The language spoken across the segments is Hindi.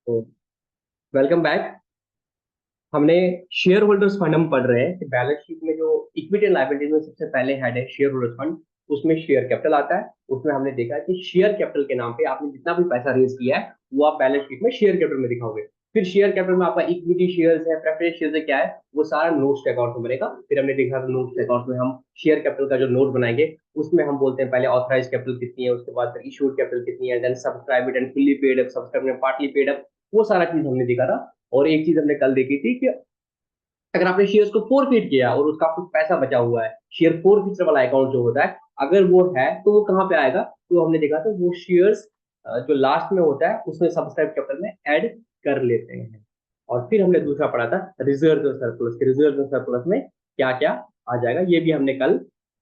तो वेलकम बैक। हमने शेयर होल्डर्स फंड हम पढ़ रहे हैं कि बैलेंस शीट में जो इक्विटी एंड लायबिलिटीज में सबसे पहले हेड है शेयर होल्डर्स फंड। उसमें शेयर कैपिटल आता है। उसमें हमने देखा कि शेयर कैपिटल के नाम पे आपने जितना भी पैसा रेज किया है वो आप बैलेंस शीट में शेयर कैपिटल में दिखाओगे। फिर शेयर कैपिटल में आपका इक्विटी शेयर्स है, प्रेफरेंस शेयर्स है, क्या है वो सारा नोट्स अकाउंट में बनेगा। फिर हमने देखा था नोट्स अकाउंट में हम शेयर कैपिटल का जो नोट बनाएंगे उसमें हम बोलते हैं पहले ऑथराइज कैपिटल कितनी है, उसके बाद फिर इशूड कैपिटल कितनी है, then subscribed and fully paid up, subscribed partly paid up, वो सारा चीज हमने देखा था। और एक चीज हमने कल देखी थी कि अगर आपने शेयर्स को फोरफिट किया और उसका कुछ पैसा बचा हुआ है, शेयर फोरफिट वाला अकाउंट जो होता है, अगर वो है तो वो कहाँ पे आएगा? तो हमने देखा था वो शेयर्स जो लास्ट में होता है उसमें सब्सक्राइब कैपिटल में ऐड कर लेते हैं। और फिर हमने दूसरा पढ़ा था रिजर्व सरप्लस। रिजर्व सरप्लस में क्या क्या आ जाएगा ये भी हमने कल,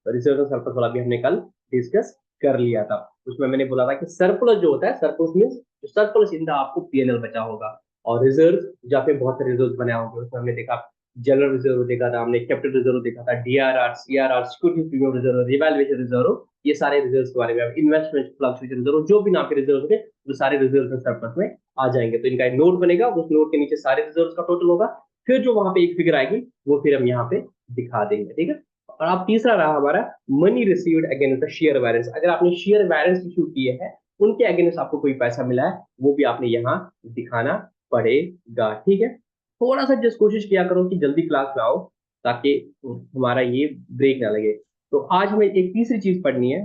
रिजर्व सरप्लस वाला भी हमने कल डिस्कस कर लिया था। उसमें मैंने बोला था कि सरप्लस जो होता है, surplus means surplus in the आपको पीएनएल बचा होगा। और रिजर्व जहाँ पे बहुत सारे रिजर्व बने होंगे उसमें हमने देखा जनरल रिजर्व देखा था, हमने कैपिटल रिजर्व देखा था, DRR, CRR, security premium reserve, revaluation reserve, ये सारे रिजर्व के बारे में, इन्वेस्टमेंट फ्लक्चुएशन रिजर्व, जो भी नाम के रिजर्व होंगे वो सारे रिजर्व सरप्लस में आ जाएंगे। तो इनका एक नोट बनेगा, उस नोट के नीचे सारे रिजर्व का टोटल होगा। फिर जो वहां पे एक फिगर आएगी वो फिर हम यहाँ पे दिखा देंगे, ठीक है। और अब तीसरा रहा हमारा money received against the share warrants. अगर आपने शेयर वारंट्स इशू किए हैं उनके अगेंस्ट आपको कोई पैसा मिला है वो भी आपने यहाँ दिखाना पड़ेगा, ठीक है। थोड़ा सा जस्ट कोशिश किया करो कि जल्दी क्लास में आओ ताकि हमारा ये ब्रेक ना लगे। तो आज हमें एक तीसरी चीज पढ़नी है,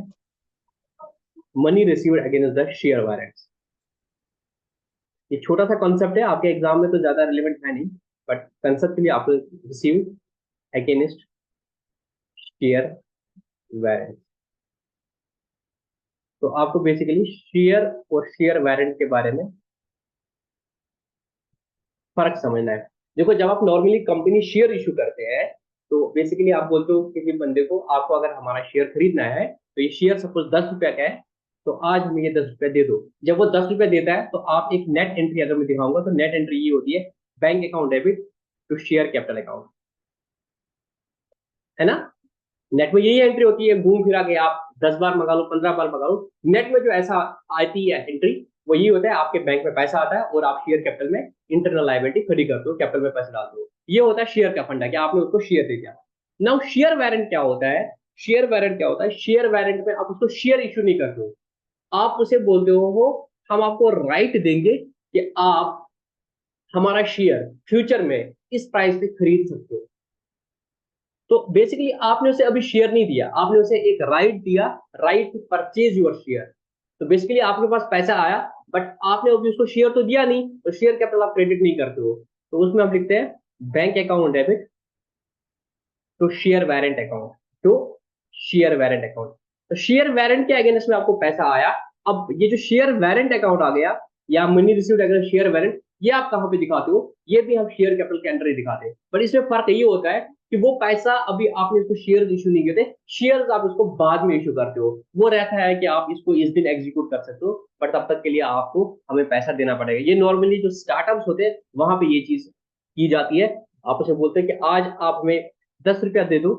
money received against the share warrants. ये छोटा सा कॉन्सेप्ट है, आपके एग्जाम में तो ज्यादा रिलेवेंट है नहीं, बट कंसेप्ट के लिए आप रिसीव्ड अगेंस्ट शेयर वारंट। तो आपको बेसिकली शेयर और शेयर वारंट के बारे में फर्क समझना है। देखो जब आप नॉर्मली कंपनी शेयर इशू करते हैं तो बेसिकली आप बोलते हो किसी बंदे को, आपको अगर हमारा शेयर खरीदना है तो ये शेयर सपोज 10 रुपया का है, तो आज हमें ये 10 रुपया दे दो। जब वो 10 रुपया देता है तो आप एक नेट एंट्री अगर मैं दिखाऊंगा तो नेट एंट्री ये होती है, bank account debit to share capital account, है ना। नेट में यही एंट्री होती है, घूम फिरा के आप 10 बार मंगा लो, 15 बार मंगा लो, नेट में जो ऐसा आती है एंट्री वो यही होता है, आपके बैंक में पैसा आता है और आप शेयर कैपिटल में इंटरनल लायबिलिटी खड़ी करते हो, कैपिटल में पैसा डालते हो। ये होता है शेयर का फंडा, कि आपने उसको शेयर दे दिया। नाउ शेयर वारंट क्या होता है? शेयर वारंट क्या होता है? शेयर वारंट में आप उसको शेयर इशू नहीं करते हो, आप उसे बोलते हो हम आपको राइट देंगे कि आप हमारा शेयर फ्यूचर में इस प्राइस पे खरीद सकते हो। तो बेसिकली आपने उसे अभी शेयर नहीं दिया, आपने उसे एक राइट दिया, right to purchase your share. तो बेसिकली आपके पास पैसा आया, बट आपने अभी उसको शेयर तो दिया नहीं, तो शेयर कैपिटल आप क्रेडिट नहीं करते हो। तो उसमें आप लिखते हैं bank account debit to share warrant account, to share warrant account. तो शेयर वारंट के अगेंस्ट में आपको पैसा आया। अब ये जो शेयर वारंट अकाउंट आ गया या money received against share warrant, ये आप कहाँ पे दिखाते हो? ये भी हम शेयर कैपिटल के अंडर ही दिखाते हैं, बट इसमें फर्क ये होता है कि वो पैसा अभी आपने इसको शेयर इशू नहीं किए थे, शेयर आप इसको बाद में इशू करते हो। वो रहता है कि आप इसको इस दिन एग्जीक्यूट कर सकते हो, बट तब तक के लिए आपको हमें पैसा देना पड़ेगा। ये नॉर्मली जो स्टार्टअप्स होते हैं वहां पे ये चीज की जाती है। आप उसे बोलते हैं कि आज आप हमें 10 रुपया दे दो,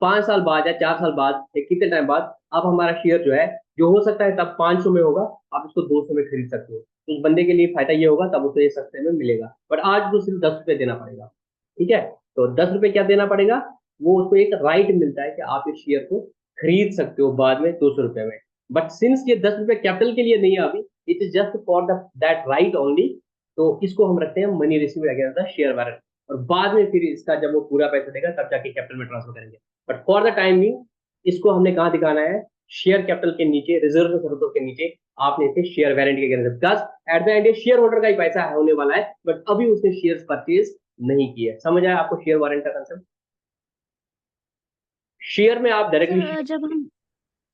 5 साल बाद या 4 साल बाद या कितने टाइम बाद आप हमारा शेयर जो है, जो हो सकता है तब 500 में होगा, आप इसको 200 में खरीद सकते हो। तो उस बंदे के लिए फायदा ये होगा, तब उसे ये सस्ते में मिलेगा, बट आज को सिर्फ 10 रुपये देना पड़ेगा, ठीक है। तो 10 रुपये क्या देना पड़ेगा? वो उसको एक राइट मिलता है कि आप इस शेयर को खरीद सकते हो बाद में 200 रुपये में। बट सिंस ये 10 रुपये कैपिटल के लिए नहीं है अभी, it is just for the that right only, तो इसको हम रखते हैं money receive against the share warrant. और बाद में फिर इसका जब वो पूरा पैसा देगा तब जाके कैपिटल में ट्रांसफर करेंगे। But for the time being इसको हमने कहाँ दिखाना है? शेयर कैपिटल के नीचे, रिजर्व सर्विस के नीचे आपने इसे शेयर वारंट के कहते हैं, बिकॉज एट द एंड ये शेयर होल्डर का ही पैसा है होने वाला है, बट अभी उसने शेयर परचेज नहीं किया। समझ आया आपको शेयर वारंट का कंसेप्ट? शेयर में आप डायरेक्टली, सर जब हम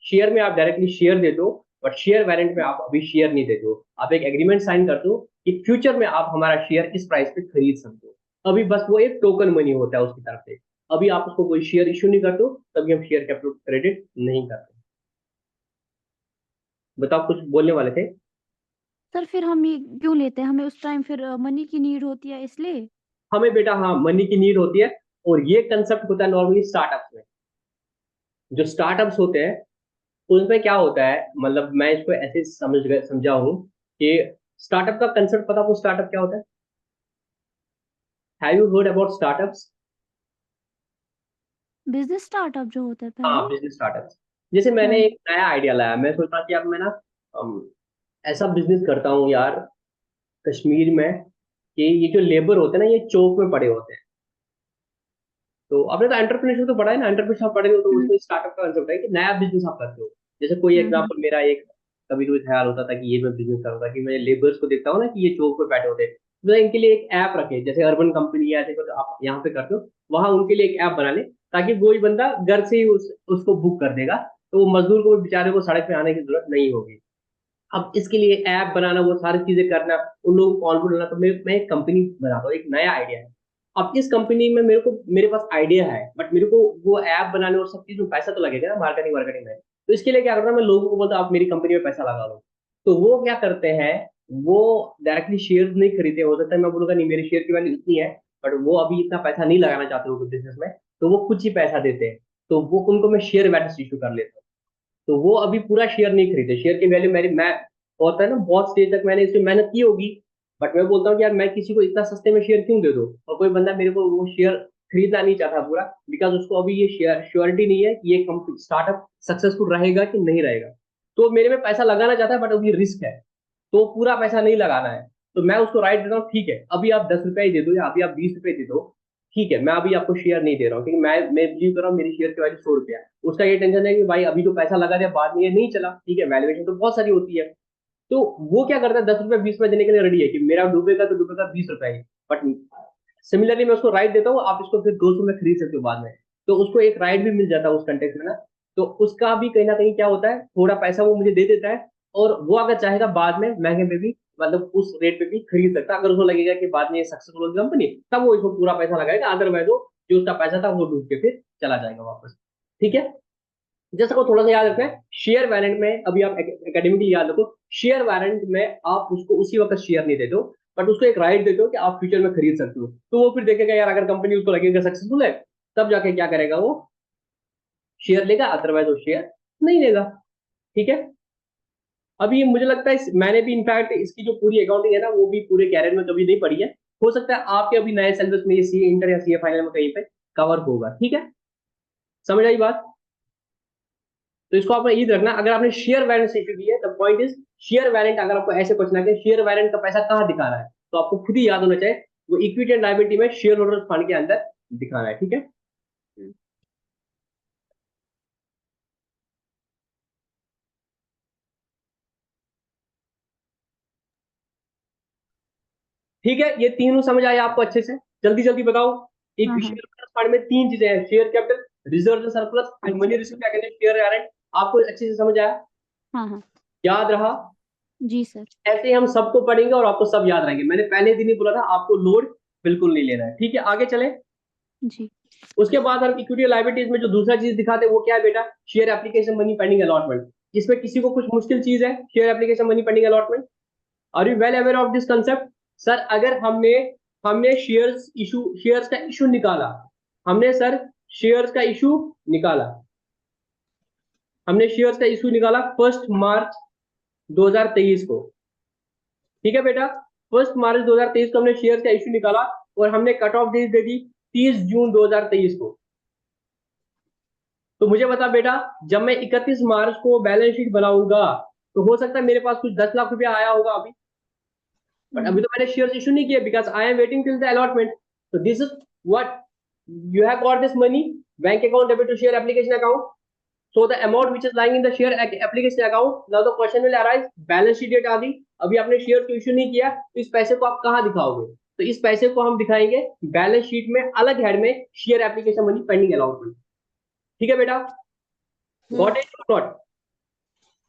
शेयर में आप डायरेक्टली शेयर देते हो, बट शेयर वारंट में आप अभी शेयर नहीं देते हो। आप एक एग्रीमेंट साइन करते हो कि फ्यूचर में आप हमारा शेयर इस प्राइस पे खरीद सकते हो। अभी बस वो एक टोकन मनी होता है उसकी तरफ से, अभी आप उसको कोई शेयर इशू नहीं करते हो, तभी हम शेयर कैपिटल क्रेडिट नहीं करते। बताओ कुछ बोलने वाले थे। सर फिर हम ये क्यों लेते हैं? हमें उस टाइम फिर मनी की नीड होती है इसलिए। हमें बेटा हाँ मनी की नीड होती है, और ये कंसेप्ट होता है नॉर्मली स्टार्टअप्स में। जो स्टार्टअप्स होते हैं उसमें क्या होता है, मतलब मैं इसको ऐसे समझा हूं कि स्टार्टअप का कंसेप्ट पता आपको? स्टार्टअप क्या होता है? Have you heard about startups? Business startup जो होता है हाँ, पहले। Business startups. जैसे मैंने हाँ। एक नया आइडिया लाया, मैं सोच रहा कि अब मैं ना ऐसा बिजनेस करता हूँ यार कश्मीर में, कि ये जो लेबर होते हैं ना ये चौक में पड़े होते हैं। तो आपने तो एंटरप्रेन्योरशिप तो पढ़ा है ना, एंटरप्रेन्योरशिप पढ़े हो तो हम्म। उसमें स्टार्टअप का कंसेप्ट है कि नया बिजनेस आप करते हो। जैसे कोई हम्म। एग्जांपल मेरा एक कभी कभी ख्याल होता था कि ये मैं बिजनेस करूंगा कि मैं लेबर्स को देखता हूँ ना कि ये चौक पे बैठे होते हैं, तो मैं इनके लिए एक ऐप रखे, जैसे अर्बन कंपनी है ऐसे कुछ आप यहाँ पे करते हो, वहां उनके लिए एक ऐप बना ले, ताकि कोई बंदा घर से ही उसको बुक कर देगा, तो वो मजदूर को बेचारे को सड़क पे आने की जरूरत नहीं होगी। अब इसके लिए ऐप बनाना, वो सारी चीजें करना, उन लोगों को कॉन्फिडेंट होना, तो मैं एक कंपनी बनाता हूँ, एक नया आइडिया है। अब इस कंपनी में मेरे पास आइडिया है, बट मेरे को वो ऐप बनाने और सब चीज में पैसा तो लगेगा ना, मार्केटिंग मार्केटिंग में। तो इसके लिए क्या करता हूँ, मैं लोगों को बोलता हूँ आप मेरी कंपनी में पैसा लगा लो। तो वो क्या करते हैं, वो डायरेक्टली शेयर नहीं खरीदते, हो सकता है मैं बोलूंगा नहीं मेरे शेयर की वैल्यू इतनी है, बट वो अभी इतना पैसा नहीं लगाना चाहते हो बिजनेस में, तो वो कुछ ही पैसा देते हैं। तो वो उनको मैं शेयर वैल्यू इशू कर लेता हूँ। तो वो अभी पूरा शेयर नहीं खरीदे, शेयर की वैल्यू मेरी मैं होता है ना बहुत स्टेज तक मैंने इसमें मेहनत की होगी, बट मैं बोलता हूँ कि यार मैं किसी को इतना सस्ते में शेयर क्यों दे दूँ, और कोई बंदा मेरे को वो शेयर खरीदना नहीं चाहता पूरा, बिकॉज उसको अभी ये शेयर श्योरिटी नहीं है कि ये स्टार्टअप सक्सेसफुल रहेगा कि नहीं रहेगा। तो मेरे में पैसा लगाना चाहता है, बट अभी रिस्क है, तो पूरा पैसा नहीं लगाना है। तो मैं उसको राइट देता हूँ, ठीक है अभी आप 10 रुपए ही दे दो या अभी आप 20 रुपए दे दो, ठीक है मैं अभी आपको शेयर नहीं दे रहा हूँ, क्योंकि मैं बिलीव कर रहा हूँ मेरी शेयर की वैल्यू 100 रुपया है। उसका ये टेंशन है कि भाई अभी जो पैसा लगा दिया बाद में ये नहीं चला, ठीक है वैल्यूएशन तो बहुत सारी होती है। तो वो क्या करता है 10 रुपए 20 रुपए देने के लिए रेडी है कि मेरा डूबेगा तो डूबेगा 20 रुपए ही, बट सिमिलरली मैं उसको राइट देता हूँ, आप इसको फिर 200 में खरीद सकते हो बाद में। तो उसको एक राइट भी मिल जाता है उस कंटेक्ट में ना। तो उसका भी कहीं ना कहीं क्या होता है, थोड़ा पैसा वो मुझे दे देता है, और वो अगर चाहेगा बाद में महंगे में भी, मतलब उस रेट पे भी खरीद सकता है, अगर उसको लगेगा कि बाद में ये सक्सेसफुल होगी कंपनी, तब वो इसको पूरा पैसा लगाएगा, अदरवाइज वो जो उसका पैसा था वो डूब के फिर चला जाएगा वापस। ठीक है, जैसे को थोड़ा सा याद रखना है, शेयर वारंट में अभी आप एकेडमिकली याद रखो, शेयर वारंट में आप उसको उसी वक्त शेयर नहीं देते हो, बट उसको एक राइट देते हो कि आप फ्यूचर में खरीद सकते हो। तो वो फिर देखेगा यार अगर कंपनी उसको लगेगा सक्सेसफुल है, तब जाके क्या करेगा वो शेयर लेगा, अदरवाइज वो शेयर नहीं लेगा। ठीक है, अभी मुझे लगता है मैंने भी इनफैक्ट इसकी जो पूरी अकाउंटिंग है ना वो भी पूरे कैरियर में कभी नहीं पढ़ी है। हो सकता है आपके अभी नए सिलेबस में ये सीए इंटर या सीए फाइनल में कहीं पे कवर होगा। ठीक है, समझ आई बात? तो इसको आपने ईद रखना, अगर आपने शेयर वारंट इशू की है, the point is share warrant, अगर आपको ऐसे क्वेश्चन आए शेयर वारंट का पैसा कहाँ दिखा रहा है, तो आपको खुद ही याद होना चाहिए वो इक्विटी एंड लायबिलिटी में शेयर होल्डर फंड के अंदर दिखाना है। ठीक है, ठीक है, ये तीनों समझ आए आपको अच्छे से? जल्दी जल्दी बताओ। एक हाँ। हाँ। शेयर फंड में तीन चीजें हैं, share capital, reserve surplus and money receive against share warrant. आपको अच्छे से समझ आया? हाँ। हाँ। याद रहा? जी सर। ऐसे ही हम सबको पढ़ेंगे और आपको सब याद रहेंगे, मैंने पहले दिन ही बोला था आपको लोड बिल्कुल नहीं लेना है। ठीक है, आगे चले। जी। उसके बाद हम इक्विटी लायबिलिटीज में जो दूसरा चीज दिखाते हैं वो क्या है बेटा, share application money pending allotment. इसमें किसी को कुछ मुश्किल चीज है share application money pending allotment? Are you well aware of this concept? Sir अगर हमने हमने शेयर्स का इशू निकाला, हमने सर शेयर्स का इशू निकाला, हमने शेयर्स का इशू निकाला 1 मार्च 2023 को। ठीक है बेटा, 1 मार्च 2023 को हमने शेयर्स का इशू निकाला, और हमने कट ऑफ डेट दे दी 30 जून 2023 को। तो मुझे बता बेटा, जब मैं 31 मार्च को बैलेंस शीट बनाऊंगा, तो हो सकता है मेरे पास कुछ 10 लाख रुपया आया होगा अभी, बट अभी हम्म। तो मैंने शेयर्स इशू नहीं किया, because I am waiting till the allotment. तो this is what you have got this money, bank account debit to share application account. So the amount which is lying in the share application account, now the question will arise, balance sheet date आ गई, अभी आपने शेयर को इश्यू नहीं किया, तो इस पैसे को आप कहाँ दिखाओगे? तो इस पैसे को हम दिखाएंगे बैलेंस शीट में अलग हेड में, share application money pending allotment. ठीक है बेटा, गॉट इट नॉट?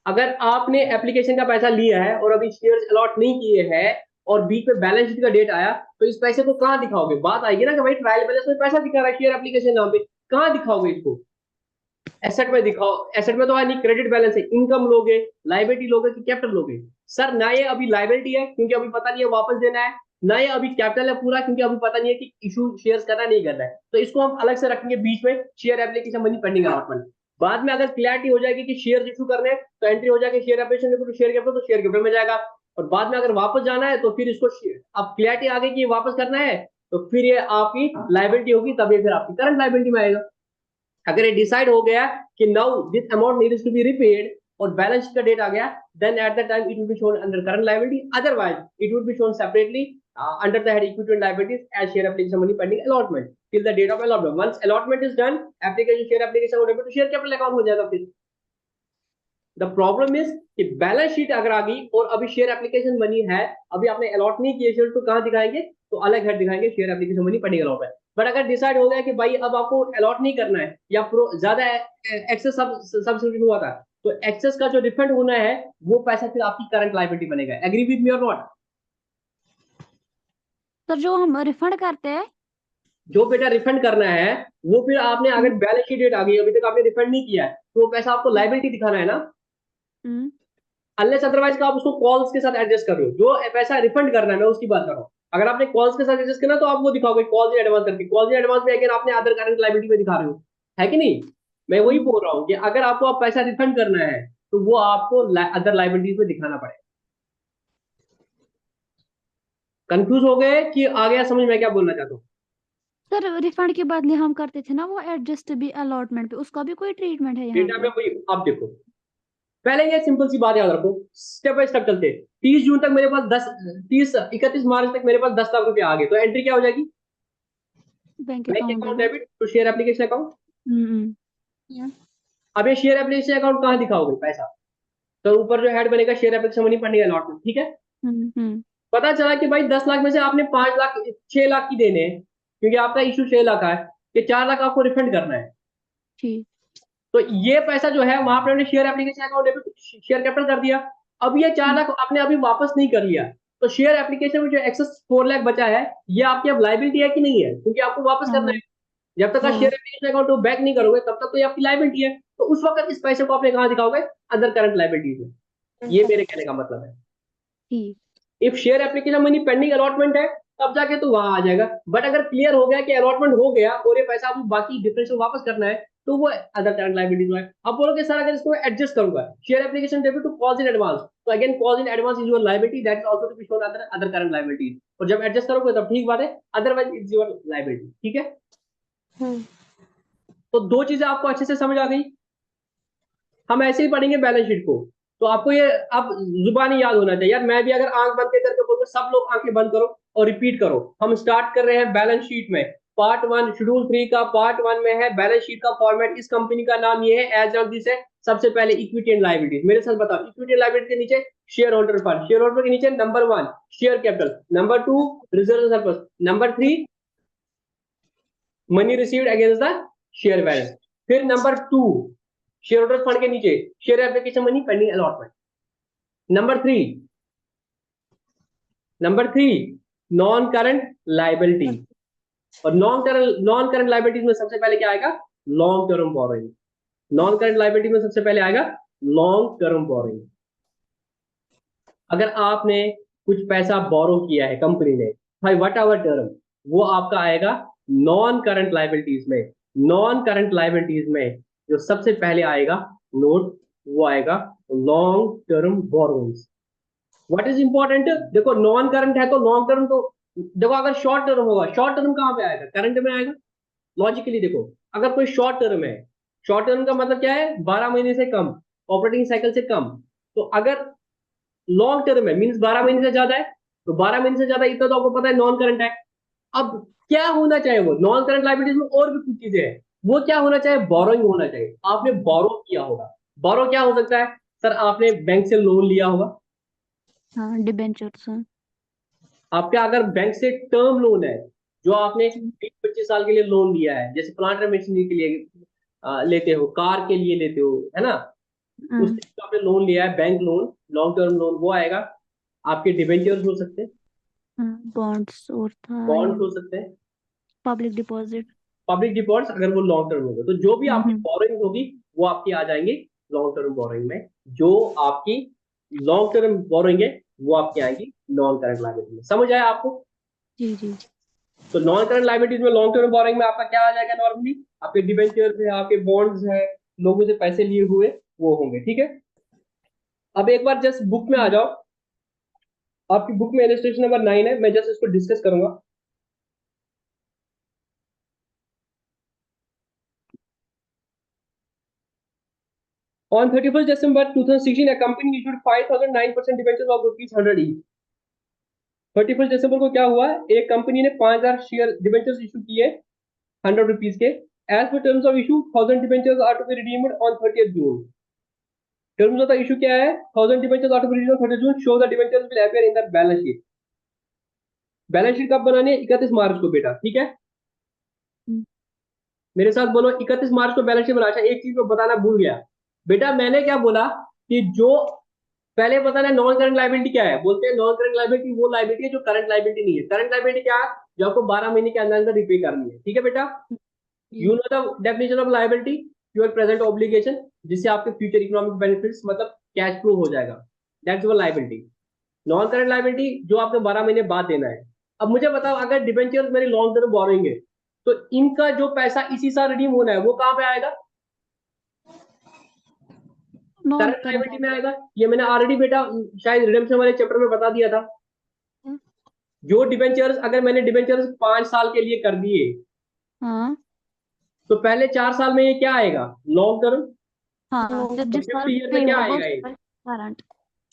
अगर आपने एप्लीकेशन का पैसा लिया है और अभी शेयर्स अलॉट नहीं किए हैं, और बीच में बैलेंस शीट का डेट आया, तो इस पैसे को कहाँ दिखाओगे? बात आएगी ना कि भाई ट्रायल बैलेंस में पैसा दिखा रहा है शेयर एप्लीकेशन नाम पे, कहाँ दिखाओगे इसको? एसेट में दिखाओ, एसेट में तो है नहीं, क्रेडिट बैलेंस है, इनकम लोगे, लाइबिलिटी लोगे कि कैपिटल लोगे? सर ना ये अभी लाइबिलिटी है क्योंकि अभी पता नहीं है वापस देना है, ना ये अभी कैपिटल है पूरा क्योंकि अभी पता नहीं है कि इशू शेयर्स करना नहीं करना है, तो इसको हम अलग से रखेंगे बीच में, share application money pending allotment. बाद में अगर क्लैरिटी हो जाएगी कि शेयर इशू करने हैं, तो एंट्री हो जाएगी शेयर एप्लीकेशन, शेयर कैपिटल, तो शेयर कैपिटल में जाएगा, और बाद में अगर वापस जाना है तो फिर इसको अब क्लियरिटी आ गई कि वापस करना है, तो फिर ये आपकी लाइबिलिटी होगी, तब ये फिर आपकी करंट लाइबिलिटी में आएगा। अगर ये डिसाइड हो गया कि now this amount needs to be repaid और बैलेंस शीट का डेट आ गया, then at the time it will be shown under current liability, otherwise it would be shown separately under the head equity and liabilities as share application money pending allotment till the date of allotment. Once allotment is done, application share application वो debit to share capital account हो जाएगा। फिर द प्रॉब्लम इज कि बैलेंस शीट अगर आ गई और अभी शेयर एप्लीकेशन मनी है, अभी आपने अलॉट नहीं किया शेयर, तो कहां दिखाएंगे, तो अलग हेड दिखाएंगे share application money pending allotment. But अगर डिसाइड हो गया कि भाई अब आपको अलॉट नहीं करना है या ज्यादा एक्सेस सब्सक्रिप्शन हुआ था, तो एक्सेस का जो रिफंड होना है वो पैसा फिर आपकी करंट लायबिलिटी बनेगा। एग्री विद मी और नॉट? सर जो हम रिफंड करते हैं, जो बेटा रिफंड करना है वो फिर आपने, अगर बैलेंस शीट डेट आ गई अभी तक आपने रिफंड नहीं किया है, तो वो पैसा आपको लायबिलिटी दिखाना है ना, अनलेस अदरवाइज का आप उसको कॉल्स के साथ एडजस्ट कर रहे हो। जो पैसा रिफंड करना है मैं उसकी बात कर रहा हूँ। अगर आपने कॉल्स के साथ एडजस्ट करना तो आप वो दिखाओगे कॉल्स इन एडवांस करके, कॉल्स इन एडवांस में अगर आपने अदर करंट लायबिलिटी में दिखा रहे हो, है कि नहीं? मैं वही बोल रहा हूँ कि अगर आपको आप पैसा रिफंड करना है तो वो आपको अदर लायबिलिटीज में दिखाना पड़ेगा। कंफ्यूज हो गए कि आ गया समझ में क्या बोलना चाहता हूँ? सर रिफंड के बदले हम करते थे ना वो एडजस्ट भी अलॉटमेंट पे, उसका भी कोई ट्रीटमेंट है यहाँ डेटा पे? में वही, आप देखो पहले ये सिंपल सी बात याद रखो, स्टेप बाय स्टेप चलते। 30 जून तक मेरे पास 31 मार्च तक मेरे पास 10 लाख रुपए आ गए, तो एंट्री क्या हो जाएगी? Bank bank account account debit. Debit to share application account. Hmm. अब ये शेयर एप्लीकेशन अकाउंट कहाँ दिखाओगे पैसा? तो ऊपर जो हेड बनेगा share application money funding allotment, ठीक है। हम्म। पता चला कि भाई 10 लाख में से आपने 5 लाख 6 लाख की देने हैं, क्योंकि आपका इशू 6 लाख है, कि 4 लाख आपको रिफंड करना है। ठीक। तो ये पैसा जो है वहां पर हमने share application account debit share capital कर दिया। अब ये 4 लाख आपने अभी वापस नहीं कर लिया, तो शेयर एप्लीकेशन में जो एक्सेस 4 लाख बचा है, ये आपकी अब लाइबिलिटी है कि नहीं है? क्योंकि आपको वापस करना हाँ है। जब तक आप हाँ। शेयर एप्लीकेशन अकाउंट बैक नहीं करोगे तब तक तो ये आपकी लाइबिलिटी है। तो उस वक्त इस पैसे को आपने कहाँ दिखाओगे? अदर करंट लाइबिलिटीज में। ये मेरे कहने का मतलब है। ठीक। If share application money pending allotment है तब जाके तो वहां आ जाएगा। बट अगर क्लियर हो गया कि अलॉटमेंट हो गया और ये पैसा आपको बाकी डिफरेंशियल वापस करना है, तो वो अदर करंट लायबिलिटीज में। अब बोलोगे सर अगर इसको एडजस्ट करूंगा, share application debit to calls in advance, तो again calls in advance is your liability, that is also to be shown other other current liabilities. और जब एडजस्ट करोगे तब ठीक बात है, अदरवाइज इट्स योर लायबिलिटी। ठीक है, तो दो चीजें आपको अच्छे से समझ आ गई। हम ऐसे ही पढ़ेंगे बैलेंस शीट को, तो आपको ये अब जुबानी याद होना चाहिए। यार मैं भी अगर आंख बंद के करके बोलूँ, सब लोग आंखें बंद करो और रिपीट करो। हम स्टार्ट कर रहे हैं बैलेंस शीट में। पार्ट 1 शेड्यूल 3 का पार्ट 1 में है बैलेंस शीट का फॉर्मेट। इस कंपनी का नाम ये है एज ऑफ दिस है। सबसे पहले इक्विटी एंड लायबिलिटीज, मेरे साथ बताओ। इक्विटी एंड लायबिलिटी के नीचे share holder fund, share holder के नीचे number 1 share capital, number 2 reserve surplus, number 3 money received against the share balance, फिर नंबर 2 शेयर होल्डर फंड के नीचे share application money pending allotment, number three non current liability. और नॉन करंट लाइबिलिटीज में सबसे पहले क्या आएगा? Long term borrowing. Non current liability में सबसे पहले आएगा लॉन्ग टर्म बोरोइंग। अगर आपने कुछ पैसा बोरो किया है कंपनी ने, भाई वट एवर टर्म, वो आपका आएगा नॉन करंट लाइबिलिटीज में। नॉन करंट लाइबिलिटीज में जो सबसे पहले आएगा नोट, वो आएगा long term borrowings. What is important, देखो नॉन करंट है तो लॉन्ग टर्म तो देखो, अगर शॉर्ट टर्म होगा, शॉर्ट टर्म कहां पे आएगा? करंट में आएगा। लॉजिकली देखो, अगर कोई शॉर्ट टर्म है, शॉर्ट टर्म का मतलब क्या है? 12 महीने से कम, ऑपरेटिंग साइकिल से कम। तो अगर लॉन्ग टर्म है मींस 12 महीने से ज्यादा है, तो 12 महीने से ज्यादा इतना तो आपको पता है नॉन करंट है। अब क्या होना चाहिए? वो नॉन करंट लायबिलिटीज में और भी कुछ चीजें हैं। वो क्या होना चाहिए? बोरोइंग होना चाहिए। आपने बोरो किया होगा। बोरो क्या हो सकता है? सर आपने बैंक से लोन लिया होगा। हाँ डिबेंचर्स। आपका अगर बैंक से टर्म लोन है, जो आपने 20-25 साल के लिए लोन लिया है, जैसे प्लांट एंड मशीनरी के लिए लेते हो, कार के लिए लेते हो, है ना, उस तरह का आपने लोन लिया है, bank loan, long term loan, वो आएगा। आपके डिबेंचर्स हो सकते हैं, बॉन्ड्स और था ये बॉन्ड्स हो सकते हैं, पब्लिक डिपॉजिट। पब्लिक डिपॉजिट्स अगर वो लॉन्ग टर्म होगा, तो जो भी आपकी बोरोइंग होगी वो आपकी आ जाएंगे लॉन्ग टर्म बोरोइंग में। जो आपकी लॉन्ग टर्म बोरोइंग है वो आपकी आएंगी नॉन करंट लायबिलिटी में। समझ आया आपको? जी जी। तो नॉन करंट लायबिलिटीज में लॉन्ग टर्म बोरोइंग में आपका क्या आ जाएगा? नॉर्मली आपके डिबेंचर्स है, आपके बॉन्ड्स है, लोगों से पैसे लिए हुए वो होंगे। ठीक है, अब एक बार जस्ट बुक में आ जाओ। आपकी बुक में इलस्ट्रेशन नंबर 9 है, मैं जस्ट इसको डिस्कस करूंगा। On 31st December 2016, a company issued 5,009% debentures of rupees 100 each. 31st December को क्या हुआ, एक कंपनी ने 5,000 शेयर डिबेंचर्स इशू किए 100 रुपीज के। As per terms of issue 1,000 debentures are to be redeemed on 30th June. Terms of the issue क्या है, 1,000 debentures are to be redeemed on 30th June, so the debentures will appear in the balance sheet. Balance sheet कब बनानी है, 31 मार्च को बेटा, ठीक है। हम्म। मेरे साथ बोलो, 31 मार्च को बैलेंस शीट बनाना। अच्छा, एक चीज को बताना भूल गया बेटा, मैंने क्या बोला कि जो पहले बताना नॉन करंट लाइबिलिटी क्या है। बोलते हैं नॉन करंट लाइबिलिटी वो लाइबिलिटी है जो करंट लाइबिलिटी नहीं है। करंट लाइबिलिटी क्या है, जो आपको 12 महीने के अंदर अंदर रिपे करनी है, ठीक है बेटा। जी। You know the definition of liability, your present obligation, जिससे आपके फ्यूचर इकोनॉमिक बेनिफिट्स मतलब कैश फ्लो हो जाएगा, that's your liability. Non current liability जो आपको 12 महीने बाद देना है। अब मुझे बताओ, अगर डिबेंचर्स मेरे लॉन्ग टर्म बोरोइंग है, तो इनका जो पैसा इसी साल रिडीम होना है वो कहां पे आएगा, नॉन करंट करंट लायबिलिटी में आएगा। ये मैंने ऑलरेडी बेटा शायद रिडेम्पशन वाले चैप्टर में बता दिया था। लाइबिलिटी। जो डिबेंचर्स, अगर मैंने डिबेंचर्स 5 साल के लिए कर दिए, हाँ तो पहले 4 साल में ये क्या आएगा, लॉन्ग टर्म। हाँ, जब और जिस फिफ्थ साल ईयर में पे क्या होगा आएगा, उस ये पर current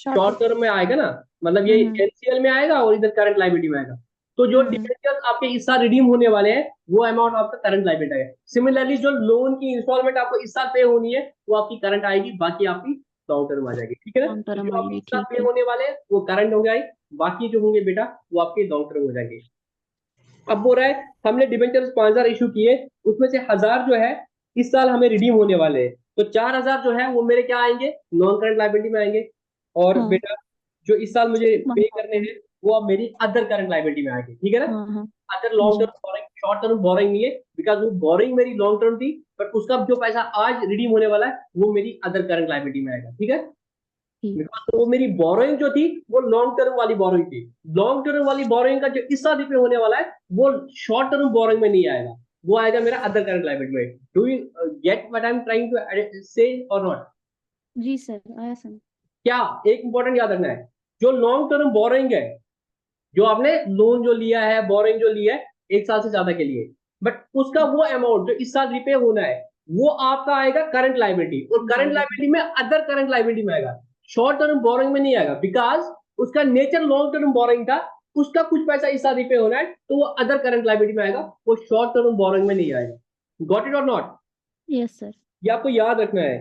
short short term. Term में आएगा ना, मतलब ये हम्म एनसीएल में आएगा और इधर करंट लायबिलिटी में आएगा। तो जो हम्म डिबेंचर्स आपके इस साल रिडीम होने वाले हैं, वो अमाउंट आपका करंट लायबिलिटी है। सिमिलरली जो लोन की इंस्टॉलमेंट आपको इस साल पे होनी है, वो आपकी करंट आएगी, बाकी आपकी लॉन्ग टर्म आ जाएगी, ठीक है ना। लॉन्ग तो टर्म जो आपके आएगी, इस साल ठीक पे है। होने वाले हैं वो करंट हो जाएगी, बाकी जो होंगे बेटा वो आपके लॉन्ग टर्म हो जाएंगे। अब बोल रहा है हमने डिबेंचर्स 5,000 इशू किए, उसमें से 1,000 जो है इस साल हमें रिडीम होने वाले हैं, तो 4,000 जो है वो मेरे क्या आएंगे, नॉन करंट लाइबिलिटी में आएंगे। और हाँ बेटा जो इस साल मुझे वन पे करने थाउजेंड। हैं, वो अब मेरी अदर करंट लाइबिलिटी में आएंगे, ठीक है ना। हाँ हाँ अदर लॉन्ग जी। Term borrowing, short term borrowing नहीं है, बिकॉज वो बोरिंग मेरी लॉन्ग टर्म थी, बट उसका जो पैसा आज रिडीम होने वाला है वो मेरी अदर करंट लाइबिलिटी में आएगा, ठीक है। ठीक। बिकॉज तो वो मेरी बोरोइंग जो थी वो लॉन्ग टर्म वाली बोरोइंग थी। लॉन्ग टर्म वाली बोरोइंग का जो इस साल पे होने वाला है वो शॉर्ट टर्म बोरोइंग में नहीं आएगा, वो आएगा मेरा अदर करंट लायबिलिटी में। Do you get what I am trying to say or not. Ji sir, आया समझ। क्या, एक इंपॉर्टेंट याद रखना है, जो लॉन्ग टर्म बोरोइंग है, जो आपने लोन जो लिया है, बोरोइंग जो लिया है 1 साल से ज्यादा के लिए, बट उसका वो अमाउंट जो इस साल रिपे होना है, वो आपका आएगा करंट लायबिलिटी, और करंट लाइबिलिटी। लायबिलिटी में अदर करंट लायबिलिटी में आएगा, शॉर्ट टर्म बोरोइंग में नहीं आएगा, बिकॉज उसका नेचर लॉन्ग टर्म बोरोइंग था। उसका कुछ पैसा इस साल रिपे होना है, तो वो अदर करंट लायबिलिटी में आएगा, वो शॉर्ट टर्म बोरोइंग में नहीं आएगा। गॉट इट और नॉट, यस सर। ये आपको याद रखना है।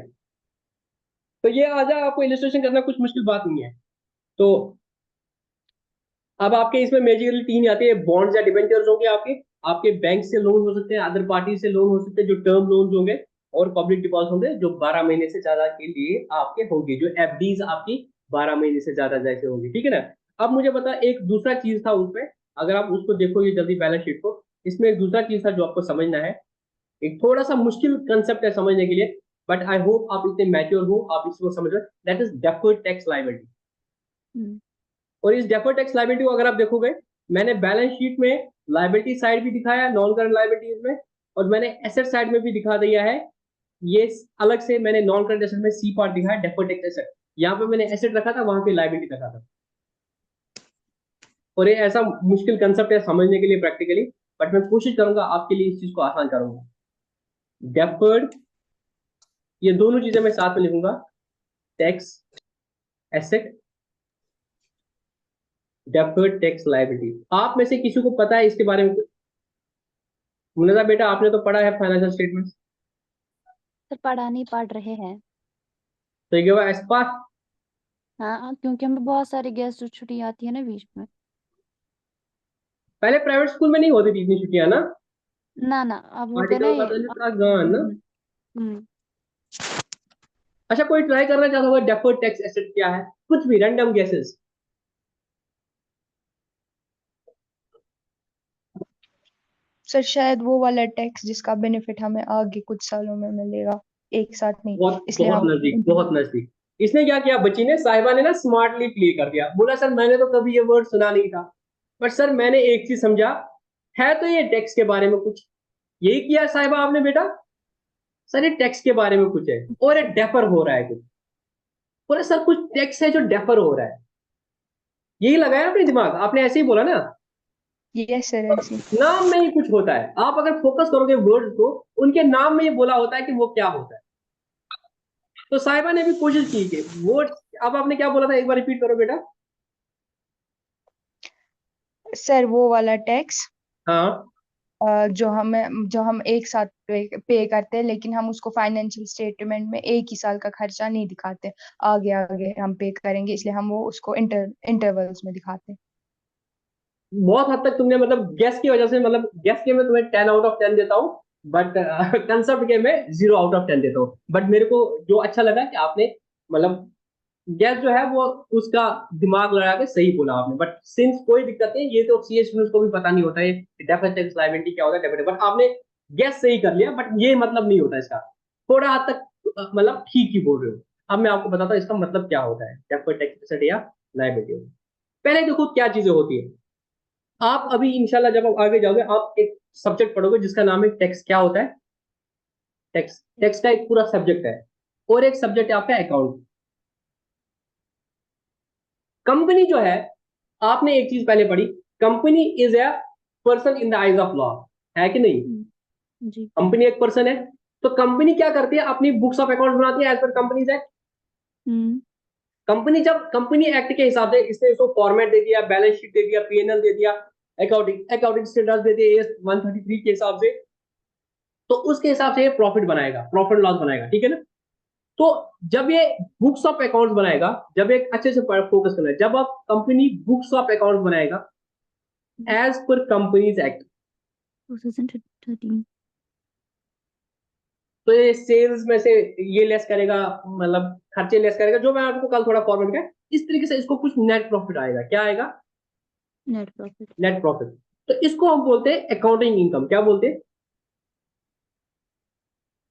तो ये आ जाए, आपको इलिस्ट्रेशन करना कुछ मुश्किल बात नहीं है। तो अब आपके इसमें मेजरली 3 आते हैं, बॉन्ड्स या डिबेंचर्स होंगे आपके, आपके बैंक से लोन हो सकते हैं, अदर पार्टी से लोन हो सकते हैं जो टर्म लोन होंगे, और पब्लिक डिपॉजिट होंगे जो 12 महीने से ज्यादा के लिए आपके होंगे, जो एफडीज आपकी 12 महीने से ज्यादा जैसे होंगी, ठीक है ना। अब मुझे बता, एक दूसरा चीज था उसमें, अगर आप उसको देखोगे जल्दी बैलेंस शीट को, इसमें एक दूसरा चीज था जो आपको समझना है। एक थोड़ा सा मुश्किल कंसेप्ट है समझने के लिए, बट आई होप आप इतने मैच्योर हो, आप इसको समझ रहे, that is deferred tax liability. Hmm और इस डेफर्ड टैक्स लायबिलिटी को अगर आप देखोगे, मैंने बैलेंस शीट में लायबिलिटी साइड भी दिखाया नॉन करंट लायबिलिटीज में, और मैंने एसेट साइड में भी दिखा दिया है। ये अलग से मैंने नॉन करंट एसेट में सी पार्ट दिखाया, डेफर्ड टैक्स एसेट, यहाँ पे मैंने एसेट रखा था, वहां पे लायबिलिटी रखा था। और ये ऐसा मुश्किल कंसेप्ट है समझने के लिए प्रैक्टिकली, बट मैं कोशिश करूंगा आपके लिए इस चीज को आसान करूंगा। डेफर्ड, ये दोनों चीजें मैं साथ में लिखूंगा, tax asset, deferred tax liability. आप में से किसी को पता है इसके बारे में कुछ, मुन्ना बेटा आपने तो पढ़ा है फाइनेंशियल स्टेटमेंट, सर पढ़ा नहीं, पढ़ रहे हैं। तो ये हुआ एस्पार। हाँ, क्योंकि हमें बहुत सारी गेस्ट छुट्टी आती है ना बीच में। पहले प्राइवेट स्कूल में नहीं होती थी इतनी छुट्टियां ना, ना ना, अब होते ना आर्टिकल ये। बदल का गान ना। हम्म। अच्छा, कोई ट्राई करना चाहता होगा डेफर्ड टैक्स एसेट क्या है, कुछ भी रैंडम गेसेस। सर शायद वो वाला टैक्स जिसका बेनिफिट हमें आगे कुछ सालों में मिलेगा, एक साथ नहीं, बहुत इसलिए बहुत हम नजदीक, बहुत नजदीक। इसने क्या किया, बच्ची ने, साहिबा ने ना स्मार्टली प्ले कर दिया, बोला सर मैंने तो कभी ये वर्ड सुना नहीं था, बट सर मैंने एक चीज समझा, है तो ये टैक्स के बारे में कुछ, यही किया साहिबा आपने बेटा। सर ये टैक्स के बारे में कुछ है, और ये डेफर हो रहा है कुछ, बोले सर कुछ टैक्स है जो डेफर हो रहा है। यही लगाया आपने दिमाग, आपने ऐसे ही बोला ना, यस सर, ऐसे। नाम में ही कुछ होता है। आप अगर फोकस करोगे वर्ड को, उनके नाम में ही बोला होता है कि वो क्या होता है। तो साहिबा ने भी कोशिश की कि वर्ड, अब आपने क्या बोला था, एक बार रिपीट करो बेटा। सर वो वाला टैक्स हाँ, जो हम एक साथ पे करते हैं, लेकिन हम उसको फाइनेंशियल स्टेटमेंट में एक ही साल का खर्चा नहीं दिखाते, आगे आगे हम पे करेंगे, इसलिए हम वो उसको इंटरवल्स में दिखाते हैं। बहुत हद तक तुमने मतलब गेस की वजह से, मतलब गेस के में तुम्हें 10 आउट ऑफ 10 देता हूँ, बट कंसेप्ट के में 0 आउट ऑफ 10 देता हूँ। बट मेरे को जो अच्छा लगा कि आपने मतलब गैस जो है वो उसका दिमाग लगा के सही बोला आपने। बट सिंस कोई दिक्कत नहीं, ये तो सीए स्टूडेंट्स को भी पता नहीं होता है डेफिनेट टैक्स लायबिलिटी क्या होता है, डेफिनेट, बट आपने गैस सही कर लिया, बट ये मतलब नहीं होता इसका। थोड़ा हद तक मतलब ठीक ही बोल रहे हो। अब मैं आपको बताता हूँ इसका मतलब क्या होता है डेफिनेट टैक्स एसेट या लायबिलिटी। पहले देखो क्या चीजें होती है। आप अभी इंशाल्लाह जब आप आगे जाओगे, आप एक सब्जेक्ट पढ़ोगे जिसका नाम है टैक्स। क्या होता है टैक्स? टैक्स का एक पूरा सब्जेक्ट है, और एक सब्जेक्ट है आपका अकाउंट। कंपनी जो है, आपने एक चीज पहले पढ़ी, company is a person in the eyes of law, है कि नहीं? जी। कंपनी एक पर्सन है। तो कंपनी क्या करती है, अपनी बुक्स ऑफ अकाउंट बनाती है एज पर कंपनीज एक्ट। हम्म। कंपनी जब कंपनी एक्ट के हिसाब से इसने इसको फॉर्मेट दे दिया, बैलेंस शीट दे दिया, पीएनएल दे दिया, अकाउंटिंग अकाउंटिंग स्टेटस दे दिया एस 133 के हिसाब से, तो उसके हिसाब से ये प्रॉफिट बनाएगा, प्रॉफिट लॉस बनाएगा, ठीक है ना? तो जब ये बुक्स ऑफ अकाउंट्स बनाएगा, जब एक अच्छे से फोकस करना है, जब आप कंपनी बुक्स ऑफ अकाउंट्स बनाएगा एज पर कंपनीज एक्ट, 2013। तो ये सेल्स में से ये लेस करेगा, मतलब खर्चे लेस करेगा, जो मैं आपको कल थोड़ा फॉर्मेट का, इस तरीके से इसको कुछ नेट प्रॉफिट आएगा। क्या आएगा? Net profit. Net profit. तो इसको हम बोलते हैं अकाउंटिंग इनकम। क्या बोलते हैं?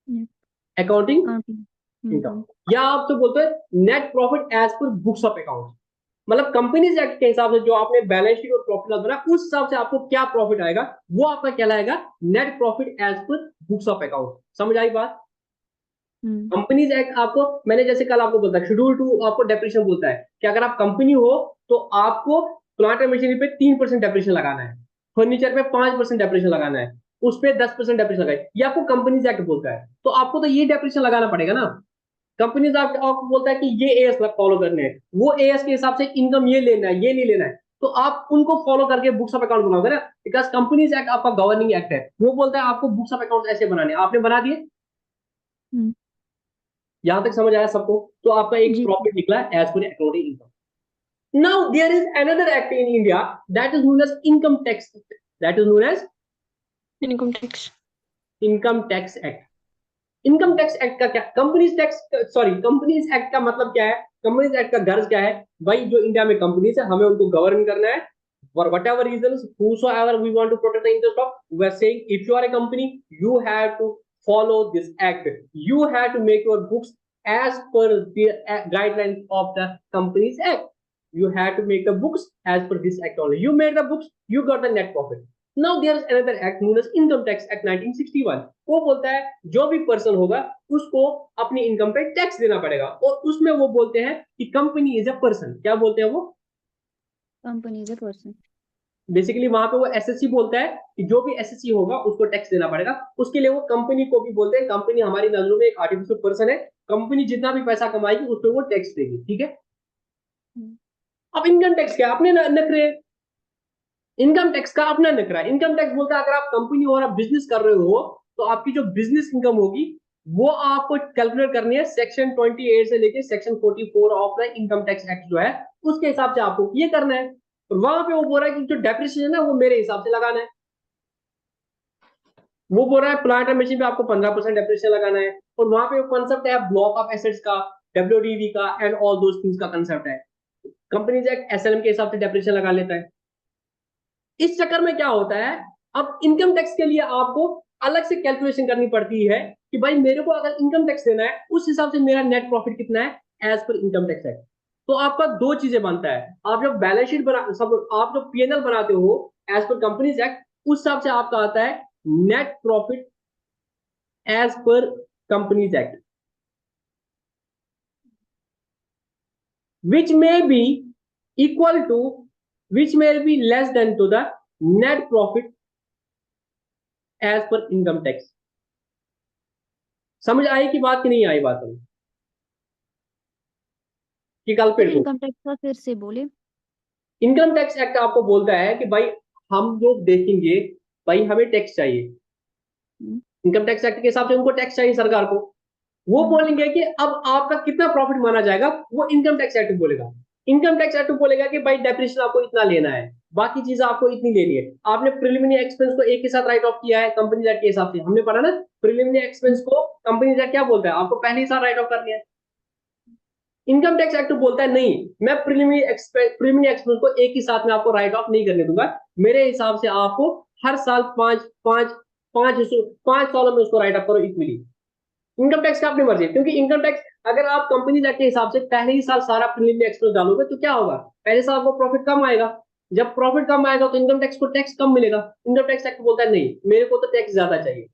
Net accounting accounting income. Income. या आप तो बोलते हैं net profit as per books of account. मतलब कंपनीज एक्ट के हिसाब से जो आपने बैलेंस शीट और प्रॉफिट लॉस बनाया, उस हिसाब से आपको क्या प्रॉफिट आएगा, वो आपका कहलाएगा net profit as per books of account. समझ आई बात? हम्म। कंपनीज एक्ट आपको, मैंने जैसे कल आपको बोलता, शेड्यूल 2 आपको डेप्रिसिएशन बोलता है कि अगर आप कंपनी हो तो आपको प्लांट एंड मशीनरी पे 3% डेप्रिसिएशन लगाना है, फर्नीचर पे 5% डेप्रिसिएशन लगाना है, उस पे 10% डेप्रिसिएशन लगाए, ये आपको कंपनीज एक्ट बोलता है। तो आपको तो ये डेप्रिसिएशन लगाना पड़ेगा ना। कंपनीज आपको बोलता है कि ये एएस फॉलो करने हैं, वो एएस के हिसाब से इनकम ये लेना है, ये नहीं लेना है, तो आप उनको फॉलो करके बुक्स ऑफ अकाउंट बनाओगे ना, बिकॉज कंपनीज एक्ट आपका गवर्निंग एक्ट है, वो बोलता है आपको बुक्स ऑफ अकाउंट ऐसे बनाने, आपने बना दिए। हम्म। यहां तक समझ आया सबको? तो आपका एक जी। प्रॉफिट निकला as per accounting income. Now there is another act in India that is known as income tax, that is known as income tax. Income tax act. Income tax act का क्या, companies tax, sorry, companies act का मतलब क्या है, कंपनीज एक्ट का गर्ज क्या है? भाई जो इंडिया में कंपनीज है, हमें उनको गवर्न करना है for whatever reasons, whosoever we want to protect the interest of. We are saying if you are a company, you have to follow this act, you have to make your books as per the guidelines of the companies act, you have to make the books as per this act only. You made the books, you got the net profit. Now there is another act known as income tax act 1961। वो बोलता है जो भी पर्सन होगा उसको अपनी इनकम पे टैक्स देना पड़ेगा, और उसमें वो बोलते हैं कि कंपनी इज अ पर्सन। क्या बोलते हैं वो? Company is a person. Basically वहां पे वो एसएससी बोलता है कि जो भी एसएससी होगा उसको टैक्स देना पड़ेगा। उसके लिए वो कंपनी को भी बोलते हैं, कंपनी हमारी नजरों में एक आर्टिफिशियल पर्सन है, कंपनी जितना भी पैसा कमाएगी उस पर वो टैक्स देगी, ठीक है? अब इनकम टैक्स क्या अपने नखरे, इनकम टैक्स का अपना नखरा। इनकम टैक्स बोलता है अगर आप कंपनी हो और आप बिजनेस कर रहे हो, तो आपकी जो बिजनेस इनकम होगी वो आपको कैलकुलेट करनी है सेक्शन 28 से लेके section 44 of the income tax act जो है, उसके हिसाब से आपको ये करना है। और वहां पे वो बोल रहा है कि जो डेप्रिसिएशन है वो मेरे हिसाब से लगाना है। वो बोल रहा है प्लांट एंड मशीन पे आपको 15% डेप्रिसिएशन लगाना है, और वहां पे कंसेप्ट है ब्लॉक ऑफ एसेट्स का, डब्ल्यूडीवी का एंड ऑल दोस थिंग्स का कंसेप्ट है। कंपनीज एक्ट एसएलएम के हिसाब से डेप्रिसिएशन लगा लेता है। इस चक्कर में क्या होता है, अब इनकम टैक्स के लिए आपको अलग से कैलकुलेशन करनी पड़ती है कि भाई मेरे को अगर इनकम टैक्स देना है उस हिसाब से मेरा नेट प्रॉफिट कितना है as per income tax act. तो आपका दो चीजें बनता है, आप जब बैलेंस शीट बना सब, आप जो पीएनएल बनाते हो एज पर कंपनीज एक्ट, उस हिसाब से आपका आता है net profit as per companies act, which may be equal to which may be less than to the net profit as per income tax. समझ आई कि बात कि नहीं आई बात में कि कल सर फिर इनकम टैक्स का फिर से बोले। इनकम टैक्स एक्ट आपको बोलता है कि भाई हम लोग देखेंगे, भाई हमें टैक्स चाहिए, हम्म, इनकम टैक्स एक्ट के हिसाब से उनको टैक्स चाहिए सरकार को। वो बोलेंगे कि अब आपका कितना प्रॉफिट माना जाएगा, वो इनकम टैक्स एक्ट बोलेगा। इनकम टैक्स एक्ट बोलेगा कि भाई डेप्रिसिएशन आपको इतना लेना है, बाकी चीजें आपको इतनी लेनी है। आपने प्रिलिमिनरी एक्सपेंस को एक के साथ राइट ऑफ किया है कंपनी एक्ट के हिसाब से, हमने पढ़ा ना प्रिलिमिनरी एक्सपेंस को कंपनी एक्ट क्या बोलता है, आपको पहले ही साथ राइट ऑफ करनी है। इनकम टैक्स एक्ट बोलता है नहीं, मैं प्रिलिमिनरी एक्सपेंस को एक ही साथ में आपको राइट ऑफ नहीं करने दूंगा, मेरे हिसाब से आपको हर साल पांच पांच पांच सालों में उसको राइट ऑफ करो इक्वली। इनकम टैक्स का अपनी मर्जी है, क्योंकि इनकम टैक्स अगर आप कंपनी एक्ट के हिसाब से पहले ही साल सारा प्रीलिमिनरी एक्सपेंस डालोगे तो क्या होगा, पहले साल आपको प्रॉफिट कम आएगा, जब प्रॉफिट कम आएगा तो इनकम टैक्स को टैक्स कम मिलेगा। इनकम टैक्स एक्ट बोलता है नहीं, मेरे को तो टैक्स ज्यादा चाहिए।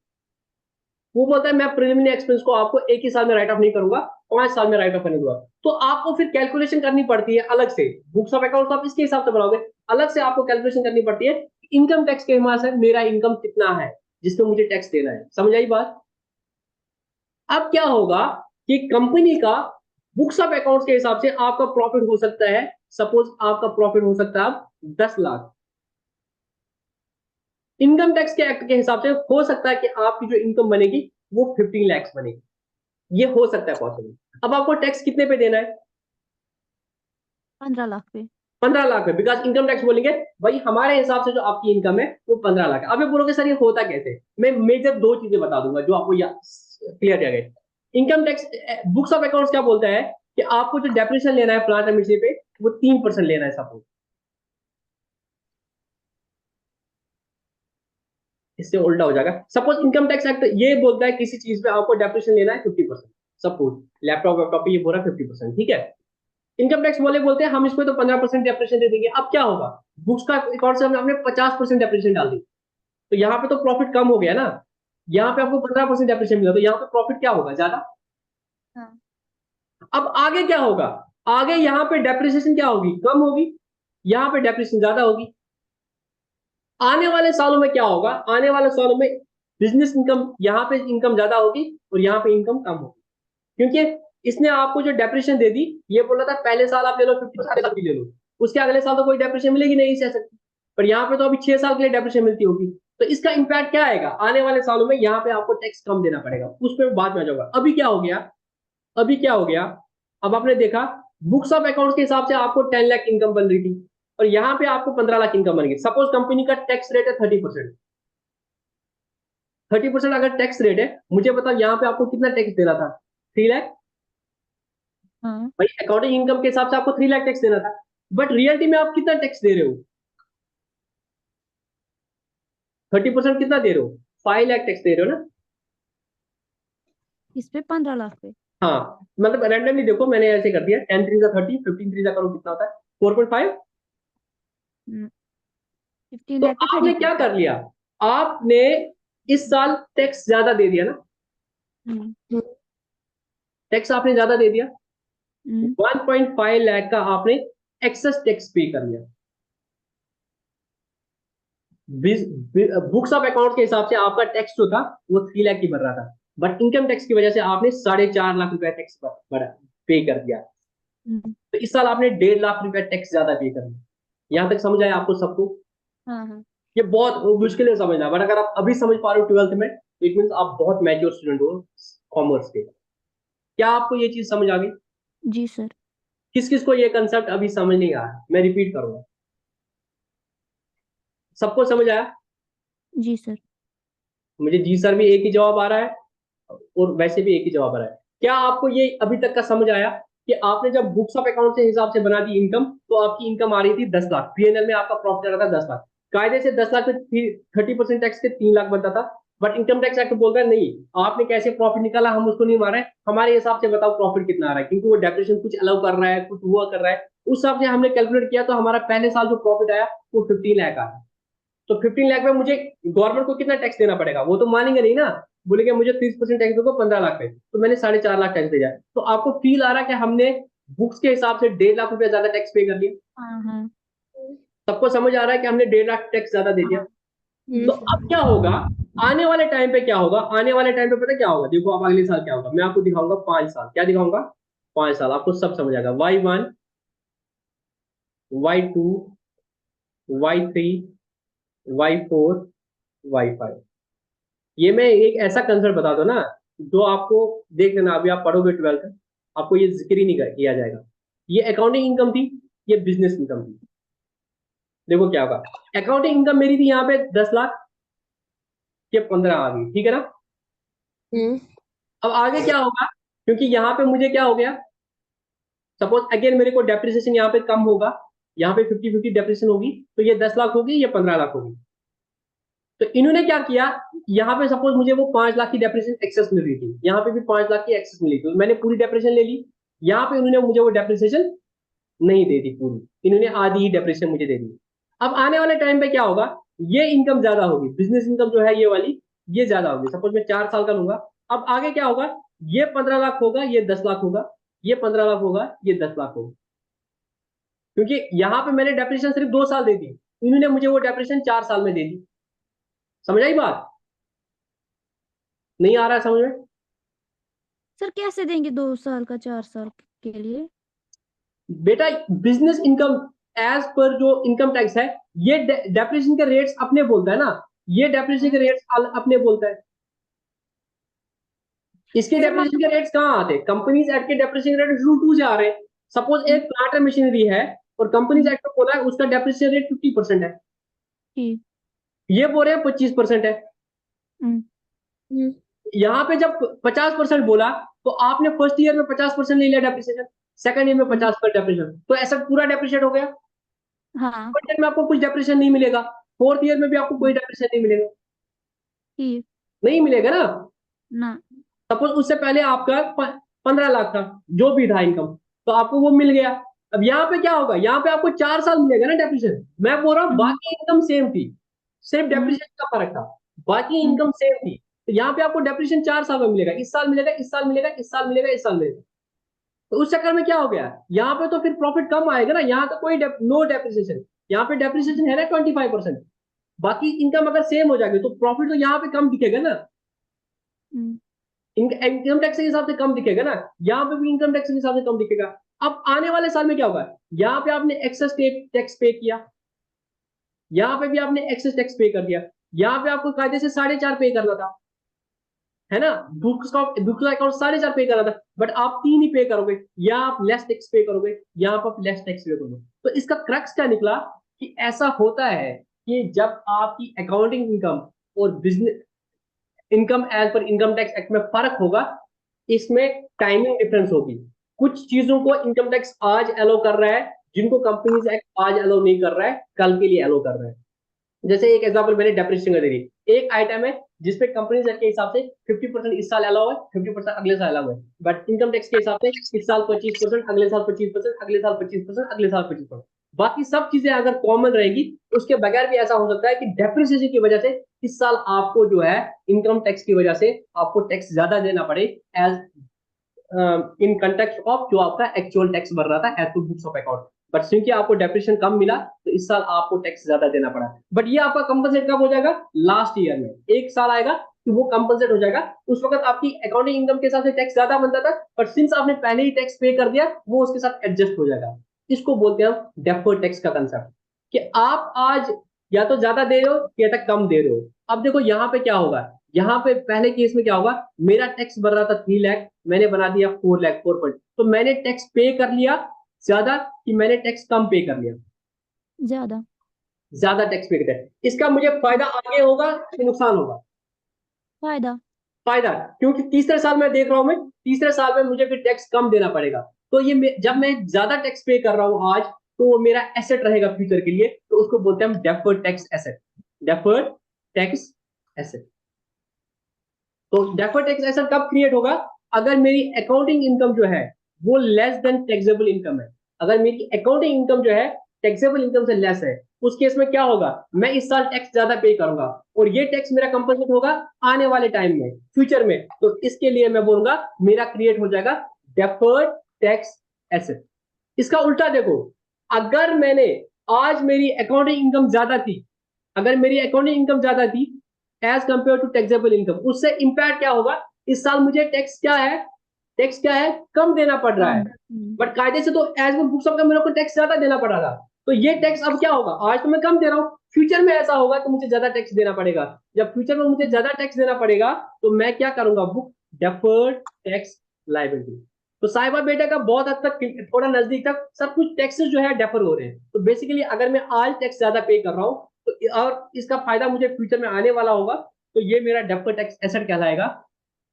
वो बोलता है मैं प्रीलिमिनरी एक्सपेंस को आपको एक ही साल में राइट ऑफ नहीं करूंगा, 5 साल में राइट ऑफ करने दूंगा। तो आपको फिर कैलकुलेशन करनी पड़ती है अलग से, बुक्स ऑफ अकाउंट आप इसके हिसाब से बनाओगे, अलग से आपको कैलकुलेशन करनी पड़ती है इनकम टैक्स के हिसाब से मेरा इनकम कितना है जिसमें मुझे टैक्स देना है। समझ आई बात? अब क्या होगा कि कंपनी का बुक्स ऑफ अकाउंट्स के हिसाब से आपका प्रॉफिट हो सकता है, सपोज आपका प्रॉफिट हो सकता है 10 लाख, इनकम टैक्स के एक्ट के हिसाब से हो सकता है कि आपकी जो इनकम बनेगी वो 15 लाख बनेगी, ये हो सकता है पॉसिबल। अब आपको टैक्स कितने पे देना है? 15 लाख पे। 15 लाख पे, बिकॉज इनकम टैक्स बोलेंगे भाई हमारे हिसाब से जो आपकी इनकम है वो 15 लाख है। अब ये बोलोगे सर ये होता कैसे, मैं मेजर 2 चीजें बता दूंगा जो आपको क्लियर किया गया। Income tax books of accounts क्या बोलता है कि आपको जो डेप्रिसिएशन लेना है प्लांट एंड मशीनरी पे वो 3% लेना है सपोज, इससे उल्टा हो जाएगा। सपोज इनकम टैक्स एक्ट ये बोलता है किसी चीज पे आपको डेप्रिसिएशन लेना है 50%, सपोज लैपटॉप पे ये बोला 50%, ठीक है। इनकम टैक्स वाले बोलते हैं हम इसको तो 15% डेप्रिसिएशन दे देंगे। अब क्या होगा, बुक्स का अकाउंट से हमने 50% डेप्रिसिएशन डाल दी, तो यहाँ पे तो प्रॉफिट कम हो गया ना, यहाँ पे आपको 15% डेप्रिसिएशन मिला, तो यहाँ पे प्रॉफिट क्या होगा, ज्यादा। हाँ। अब आगे क्या होगा, आगे यहाँ पे डेप्रिसिएशन क्या होगी, कम होगी, यहाँ पे डेप्रिसिएशन ज्यादा होगी। आने वाले सालों में क्या होगा, आने वाले सालों में बिजनेस इनकम, यहाँ पे इनकम ज्यादा होगी और यहाँ पे इनकम कम होगी, क्योंकि इसने आपको जो डेप्रिसिएशन दे दी, ये बोला था पहले साल आप ले लो 50% भी ले लो, उसके अगले साल तो कोई डेप्रिसिएशन मिलेगी नहीं सह सकती, पर यहाँ पे तो अभी 6 साल के लिए डेप्रिसिएशन मिलती होगी। तो इसका इंपैक्ट क्या आएगा, आने वाले सालों में यहाँ पे आपको टैक्स कम देना पड़ेगा, उस पर बाद में आ जाऊंगा। अभी क्या हो गया, अभी क्या हो गया, अब आपने देखा बुक्स ऑफ अकाउंट्स के हिसाब से आपको 10 लाख इनकम बन रही थी और यहाँ पे आपको 15 लाख इनकम बन गई। सपोज कंपनी का टैक्स रेट है 30%, 30% अगर टैक्स रेट है, मुझे बताओ यहाँ पे आपको कितना टैक्स देना था, 3 लाख। हाँ। भाई अकाउंटिंग इनकम के हिसाब से आपको 3 लाख टैक्स देना था, बट रियलिटी में आप कितना टैक्स दे रहे हो, 30% कितना दे रहे हो, 5 लाख टैक्स दे रहे हो ना। इस पे 15 लाख पे। हाँ मतलब रैंडमली देखो, मैंने ऐसे कर दिया 10 3 जा 30, 15 3 जा करो कितना होता है 4.5। 15 तो लाख पे आपने क्या 30%। कर लिया, आपने इस साल टैक्स ज्यादा दे दिया ना, टैक्स आपने ज्यादा दे दिया, 1.5 लाख का आपने एक्सेस टैक्स पे कर लिया। बुक्स ऑफ अकाउंट के हिसाब से आपका टैक्स जो था वो 3 लाख की भर रहा था, बट इनकम टैक्स की वजह से आपने 4.5 लाख रुपया टैक्स पे कर दिया, तो इस साल आपने 1.5 लाख रुपया टैक्स ज्यादा पे कर दिया। यहां तक समझ आया आपको सबको? हाँ हाँ। ये बहुत मुश्किल है समझना, बट अगर आप अभी समझ पा रहे हो 12th में, तो इट मीन आप बहुत मैच्योर स्टूडेंट हो कॉमर्स के। क्या आपको ये चीज समझ आ गई? जी सर। किस किस को ये कंसेप्ट अभी समझ नहीं आ रहा, मैं रिपीट करूंगा, सबको समझ आया? जी सर। मुझे जी सर भी एक ही जवाब आ रहा है और वैसे भी एक ही जवाब आ रहा है। क्या आपको ये अभी तक का समझ आया कि आपने जब बुक्स ऑफ अकाउंट के हिसाब से बना दी इनकम, तो आपकी इनकम आ रही थी 10 लाख, पीएनएल में आपका प्रॉफिट आ रहा था 10 लाख, कायदे से 10 लाख पे 30% टैक्स के 3 लाख बनता था, बट इनकम टैक्स एक्ट बोलता है नहीं, आपने कैसे प्रॉफिट निकाला हम उसको नहीं मारे, हमारे हिसाब से बताओ प्रॉफिट कितना आ रहा है, क्योंकि वो डेप्रिसिएशन कुछ अलाउ कर रहा है, कुछ हुआ कर रहा है, उस हिसाब से हमने कैलकुलेट किया, तो हमारा पहले साल जो प्रॉफिट आया वो 15 लाख आया। तो 15 लाख में मुझे गवर्नमेंट को कितना टैक्स देना पड़ेगा, वो तो मानेंगे नहीं ना, बोलेंगे मुझे 30% टैक्स दोगे 15 लाख पे, तो मैंने 4.5 लाख टैक्स दिया। तो आपको फील आ रहा है कि हमने बुक्स के हिसाब से 1.5 लाख रुपया ज्यादा टैक्स पे कर लिया। हाँ हाँ सबको समझ आ रहा है कि हमने 1.5 लाख टैक्स ज्यादा दे दिया। तो अब क्या होगा, आने वाले टाइम पे क्या होगा, आने वाले टाइम पे पता है क्या होगा, देखो अब अगले साल क्या होगा, मैं आपको दिखाऊंगा 5 साल, क्या दिखाऊंगा, 5 साल, आपको सब समझ आएगा। Y1, Y2, Y3, Y4, Y5। ये मैं एक ऐसा कंसेप्ट बता दो ना, जो आपको देख लेना, अभी आप पढ़ोगे 12th, आपको ये जिक्र ही नहीं किया जाएगा। ये अकाउंटिंग इनकम थी, ये बिजनेस इनकम थी। देखो क्या होगा, अकाउंटिंग इनकम मेरी थी यहाँ पे 10 लाख, ये 15 आ गई, ठीक है ना। अब आगे क्या होगा, क्योंकि यहाँ पे मुझे क्या हो गया, सपोज अगेन मेरे को डेप्रिसिएशन यहाँ पे कम होगा, यहाँ पे 50-50 डेप्रिसिएशन होगी, तो ये 10 लाख होगी, ये 15 लाख होगी। तो इन्होंने क्या किया, यहाँ पे सपोज मुझे वो 5 लाख की डेप्रिसिएशन एक्सेस मिल रही थी, यहाँ पे भी 5 लाख की एक्सेस मिली थी, तो मैंने पूरी डेप्रिसिएशन ले ली। यहाँ पे उन्होंने मुझे वो डेप्रिसिएशन नहीं दे दी पूरी, इन्होंने आधी ही डेप्रिसिएशन मुझे दे दी। अब आने वाले टाइम पे क्या होगा, ये इनकम ज्यादा होगी, बिजनेस इनकम जो है ये वाली, ये ज्यादा होगी। सपोज मैं 4 साल का लूंगा, अब आगे क्या होगा, ये 15 लाख होगा, ये 10 लाख होगा, ये 15 लाख होगा, ये 10 लाख होगा, क्योंकि यहाँ पे मैंने डेप्रिसिएशन सिर्फ 2 साल दे दी, इन्होंने मुझे वो डेप्रिसिएशन 4 साल में दे दी। समझ आई बात, नहीं आ रहा है समझ में? सर, कैसे देंगे 2 साल का 4 साल के लिए? बेटा बिजनेस इनकम एज पर जो इनकम टैक्स है, ये डेप्रिसिएशन के रेट्स अपने बोलता है ना, ये डेप्रिसिएशन के रेट्स अपने बोलता है। इसके सर डेप्रिसिएशन के रेट्स कहाँ आते हैं, कंपनीज एक्ट के डेप्रिसिएशन रेट रूल 2 से आ रहे हैं। सपोज एक प्लांट एंड मशीनरी है और कंपनीज एक्ट में बोला है उसका डेप्रिसिएशन रेट 50% है, ठीक। ये बोल रहे हैं 25% है। हम्म, यहाँ पे जब 50% बोला, तो आपने फर्स्ट ईयर में 50% ले लिया डेप्रिसिएशन, सेकंड ईयर में 50% डेप्रिसिएशन, तो ऐसा पूरा डेप्रिसिएट हो गया। हाँ थर्ड ईयर में आपको कुछ डेप्रिसिएशन नहीं मिलेगा, फोर्थ ईयर में भी आपको कोई डेप्रिसिएशन नहीं मिलेगा, ठीक नहीं मिलेगा ना। ना। सपोज उससे पहले आपका 15 लाख था, जो भी था इनकम, तो आपको वो मिल गया। अब यहाँ पे क्या होगा, यहाँ पे आपको 4 साल मिलेगा ना डेप्रिसिएशन। मैं बोल रहा हूँ हम्म, बाकी इनकम सेम थी, सिर्फ हम्म, डेप्रिसिएशन का फर्क था, बाकी हम्म, इनकम सेम थी। तो यहाँ पे आपको डेप्रिसिएशन 4 साल में मिलेगा, इस साल मिलेगा, इस साल मिलेगा, इस साल मिलेगा, इस साल मिलेगा। तो उस चक्कर में क्या हो गया, यहाँ पे तो फिर प्रॉफिट कम आएगा ना, यहाँ तो कोई नो डेप्रिसिएशन, यहाँ पे डेप्रिसिएशन है ना 25%। बाकी इनकम अगर सेम हो जाएगी तो प्रॉफिट तो यहाँ पे कम दिखेगा ना, हम्म, इनकम टैक्स के हिसाब से कम दिखेगा ना, यहाँ पे भी इनकम टैक्स के हिसाब से कम दिखेगा। अब आने वाले साल में क्या होगा, यहाँ पे आपने एक्सेस टैक्स पे किया, यहाँ पे भी आपने एक्सेस टैक्स पे कर दिया, यहाँ पे आपको कायदे से 4.5 पे करना था, है ना, बुक्स का अकाउंट 4.5 पे करना था, बट आप 3 ही पे करोगे, या आप लेस टैक्स पे करोगे, यहाँ पर आप लेस टैक्स पे करोगे। तो इसका क्रक्स क्या निकला, कि ऐसा होता है कि जब आपकी अकाउंटिंग इनकम और business income as per income tax act में फर्क होगा, इसमें टाइमिंग डिफरेंस होगी। कुछ चीजों को इनकम टैक्स आज एलो कर रहा है, जिनको कंपनीज एक्ट आज एलो नहीं कर रहा है, कल के लिए एलो कर रहा है। जैसे एक एग्जांपल मैंने डेप्रिसिएशन का दे दी, एक आइटम है जिसपे कंपनीज एक्ट के हिसाब से 50% इस साल अलाउ है, 50% अगले साल अलाउ है, बट इनकम टैक्स के हिसाब से इस साल 25%, अगले साल 25%, अगले साल 25%, अगले साल 25%। बाकी सब चीजें अगर कॉमन रहेगी, उसके बगैर भी ऐसा हो सकता है कि डेप्रिसिएशन की वजह से इस साल आपको जो है इनकम टैक्स की वजह से आपको टैक्स ज्यादा देना पड़े, एज इन कंटेक्स्ट ऑफ जो आपका एक्चुअल टैक्स भर रहा था as to books of account. But क्योंकि आपको डेप्रिसिएशन कम मिला, तो इस साल आपको टैक्स ज्यादा देना पड़ा। बट ये आपका कंपनसेट कब हो जाएगा, लास्ट ईयर में एक साल आएगा कि वो कंपनसेट हो जाएगा। उस वक्त आपकी अकाउंटिंग इनकम के साथ टैक्स ज्यादा बनता था, बट सिंस आपने पहले ही टैक्स पे कर दिया, वो उसके साथ एडजस्ट हो जाएगा। इसको बोलते हैं हम डेफर्ड टैक्स का कंसेप्ट, कि आप आज या तो ज्यादा दे रहे हो या तक कम दे रहे हो। अब देखो यहाँ पे क्या होगा, यहाँ पे पहले केस में क्या होगा, मेरा टैक्स भर रहा था 3 लाख, मैंने बना दिया 4 लाख 4 तो मैंने टैक्स पे कर लिया ज्यादा, कि मैंने टैक्स कम पे कर लिया, ज्यादा। ज्यादा टैक्स पे कर दिया। इसका मुझे फायदा आगे होगा कि नुकसान होगा, फायदा। फायदा, क्योंकि तीसरे साल में देख रहा हूं, मैं तीसरे साल में मुझे फिर टैक्स कम देना पड़ेगा। तो ये जब मैं ज्यादा टैक्स पे कर रहा हूं आज, तो वो मेरा एसेट रहेगा फ्यूचर के लिए, तो उसको बोलते हैं हम deferred tax asset, deferred tax asset. तो डेफर्ड टैक्स एसेट कब क्रिएट होगा, अगर मेरी अकाउंटिंग इनकम जो है वो लेस देन टैक्सेबल इनकम है। अगर मेरी अकाउंटिंग इनकम जो है टैक्सेबल इनकम से लेस है, उस केस में क्या होगा, मैं इस साल टैक्स ज्यादा पे करूंगा, और ये टैक्स मेरा कंपनसेट होगा आने वाले टाइम में, फ्यूचर में। तो इसके लिए मैं बोलूंगा मेरा क्रिएट हो जाएगा डेफर्ड टैक्स एसेट। इसका उल्टा देखो, अगर मैंने आज मेरी अकाउंटिंग इनकम ज्यादा थी, अगर मेरी अकाउंटिंग इनकम ज्यादा थी as compare to taxable income, उससे इंपैक्ट क्या होगा, इस साल मुझे टैक्स क्या है, कम देना पड़ रहा है। बट कायदे से तो as per books of account मेरे को टैक्स ज्यादा देना पड़ रहा था, तो ये टैक्स अब क्या होगा, आज तो मैं कम दे रहा हूँ, फ्यूचर में ऐसा होगा तो मुझे ज्यादा टैक्स देना पड़ेगा। जब फ्यूचर में मुझे ज्यादा टैक्स देना पड़ेगा तो मैं क्या करूंगा, बुक डेफर्ड टैक्स लायबिलिटी। तो साहिबा बेटा का बहुत हद तक थोड़ा नजदीक तक सब कुछ टैक्सेस जो है डेफर हो रहे हैं। तो बेसिकली अगर मैं आज टैक्स ज्यादा पे कर रहा हूँ तो और इसका फायदा मुझे फ्यूचर में आने वाला होगा, तो ये मेरा डेफर्ड टैक्स एसेट कहलाएगा।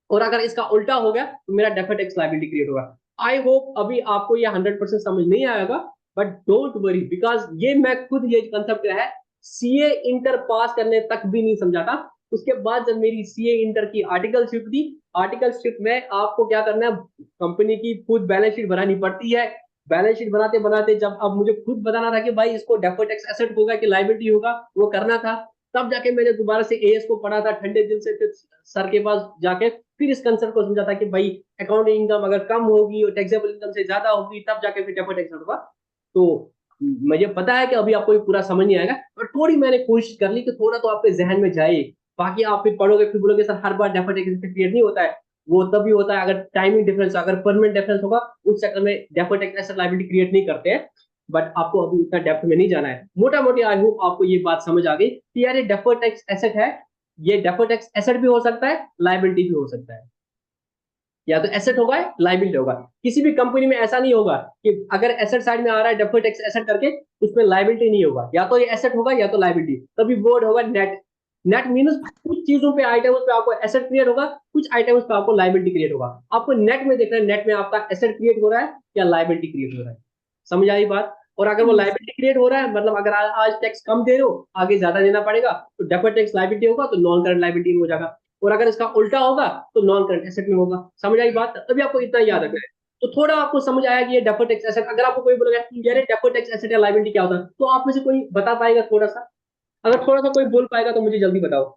और अगर इसका उल्टा हो गया तो मेरा डेफर्ड टैक्स लायबिलिटी क्रिएट होगा। आई होप अभी आपको ये 100% समझ नहीं आएगा, बट डोंट वरी, बिकॉज ये मैं खुद ये कंसेप्ट है सीए इंटर पास करने तक भी नहीं समझा था। उसके बाद जब मेरी सीए इंटर की आर्टिकलशिप थी, आर्टिकलशिप में आपको क्या करना है, कंपनी की खुद बैलेंस शीट बनानी पड़ती है। बैलेंस शीट बनाते बनाते जब अब मुझे खुद बताना था कि भाई इसको डेफर्ड टैक्स एसेट होगा कि लायबिलिटी होगा, वो करना था। तब जाके मैंने दोबारा से एएस को पढ़ा था ठंडे दिल से, फिर सर के पास जाके फिर इस कंसेप्ट को समझा था कि भाई अकाउंटिंग इनकम अगर कम होगी और टैक्सेबल इनकम से ज्यादा होगी तब जाके फिर डेफर्ड टैक्स होगा। तो मुझे पता है कि अभी आपको ये पूरा समझ नहीं आएगा, और थोड़ी मैंने कोशिश कर ली कि थोड़ा तो आपके जहन में जाए। बाकी आप फिर पढ़ोगे फिर बोलोगे सर हर बार डेफर्ड टैक्स क्रिएट नहीं होता है, वो तभी होता है अगर टाइमिंग डिफरेंस, अगर परमानेंट डिफरेंस होगा उस चक्कर में deferred tax asset liability create नहीं करते हैं। बट आपको अभी उतना डेप्थ में नहीं जाना है। मोटा मोटी आई होप आपको ये बात समझ आ गई कि यार ये डेफर्ड टैक्स एसेट है, ये डेफर्ड टैक्स एसेट भी हो सकता है, लायबिलिटी भी हो सकता है। या तो एसेट होगा लायबिलिटी होगा। किसी भी कंपनी में ऐसा नहीं होगा कि अगर एसेट साइड में आ रहा है डेफर्ड टैक्स एसेट करके उसमें लायबिलिटी नहीं होगा, या तो ये एसेट होगा या तो लायबिलिटी। तभी वर्ड होगा नेट। नेट मींस कुछ चीजों पे आइटम्स पे आपको एसेट क्रिएट होगा, कुछ आइटम्स पे आपको लायबिलिटी क्रिएट होगा। आपको नेट में देखना है, नेट में आपका एसेट क्रिएट हो रहा है या लायबिलिटी क्रिएट हो रहा है। समझ आई बात। और अगर वो लायबिलिटी क्रिएट हो रहा है, मतलब अगर आज टैक्स कम दे रहे हो आगे ज्यादा देना पड़ेगा, तो डेफर्ड टैक्स लायबिलिटी होगा तो नॉन करंट लायबिलिटी में हो जाएगा। और अगर इसका उल्टा होगा तो नॉन करंट एसेट में होगा। समझ आई बात। अभी आपको इतना याद रखना है। तो थोड़ा आपको समझ आया कि ये डेफर्ड टैक्स एसेट, अगर आपको कोई बोलेगा यार डेफर्ड टैक्स एसेट या लायबिलिटी क्या होता है, तो आप में से कोई बता पाएगा थोड़ा सा? अगर थोड़ा सा कोई बोल पाएगा तो मुझे जल्दी बताओ।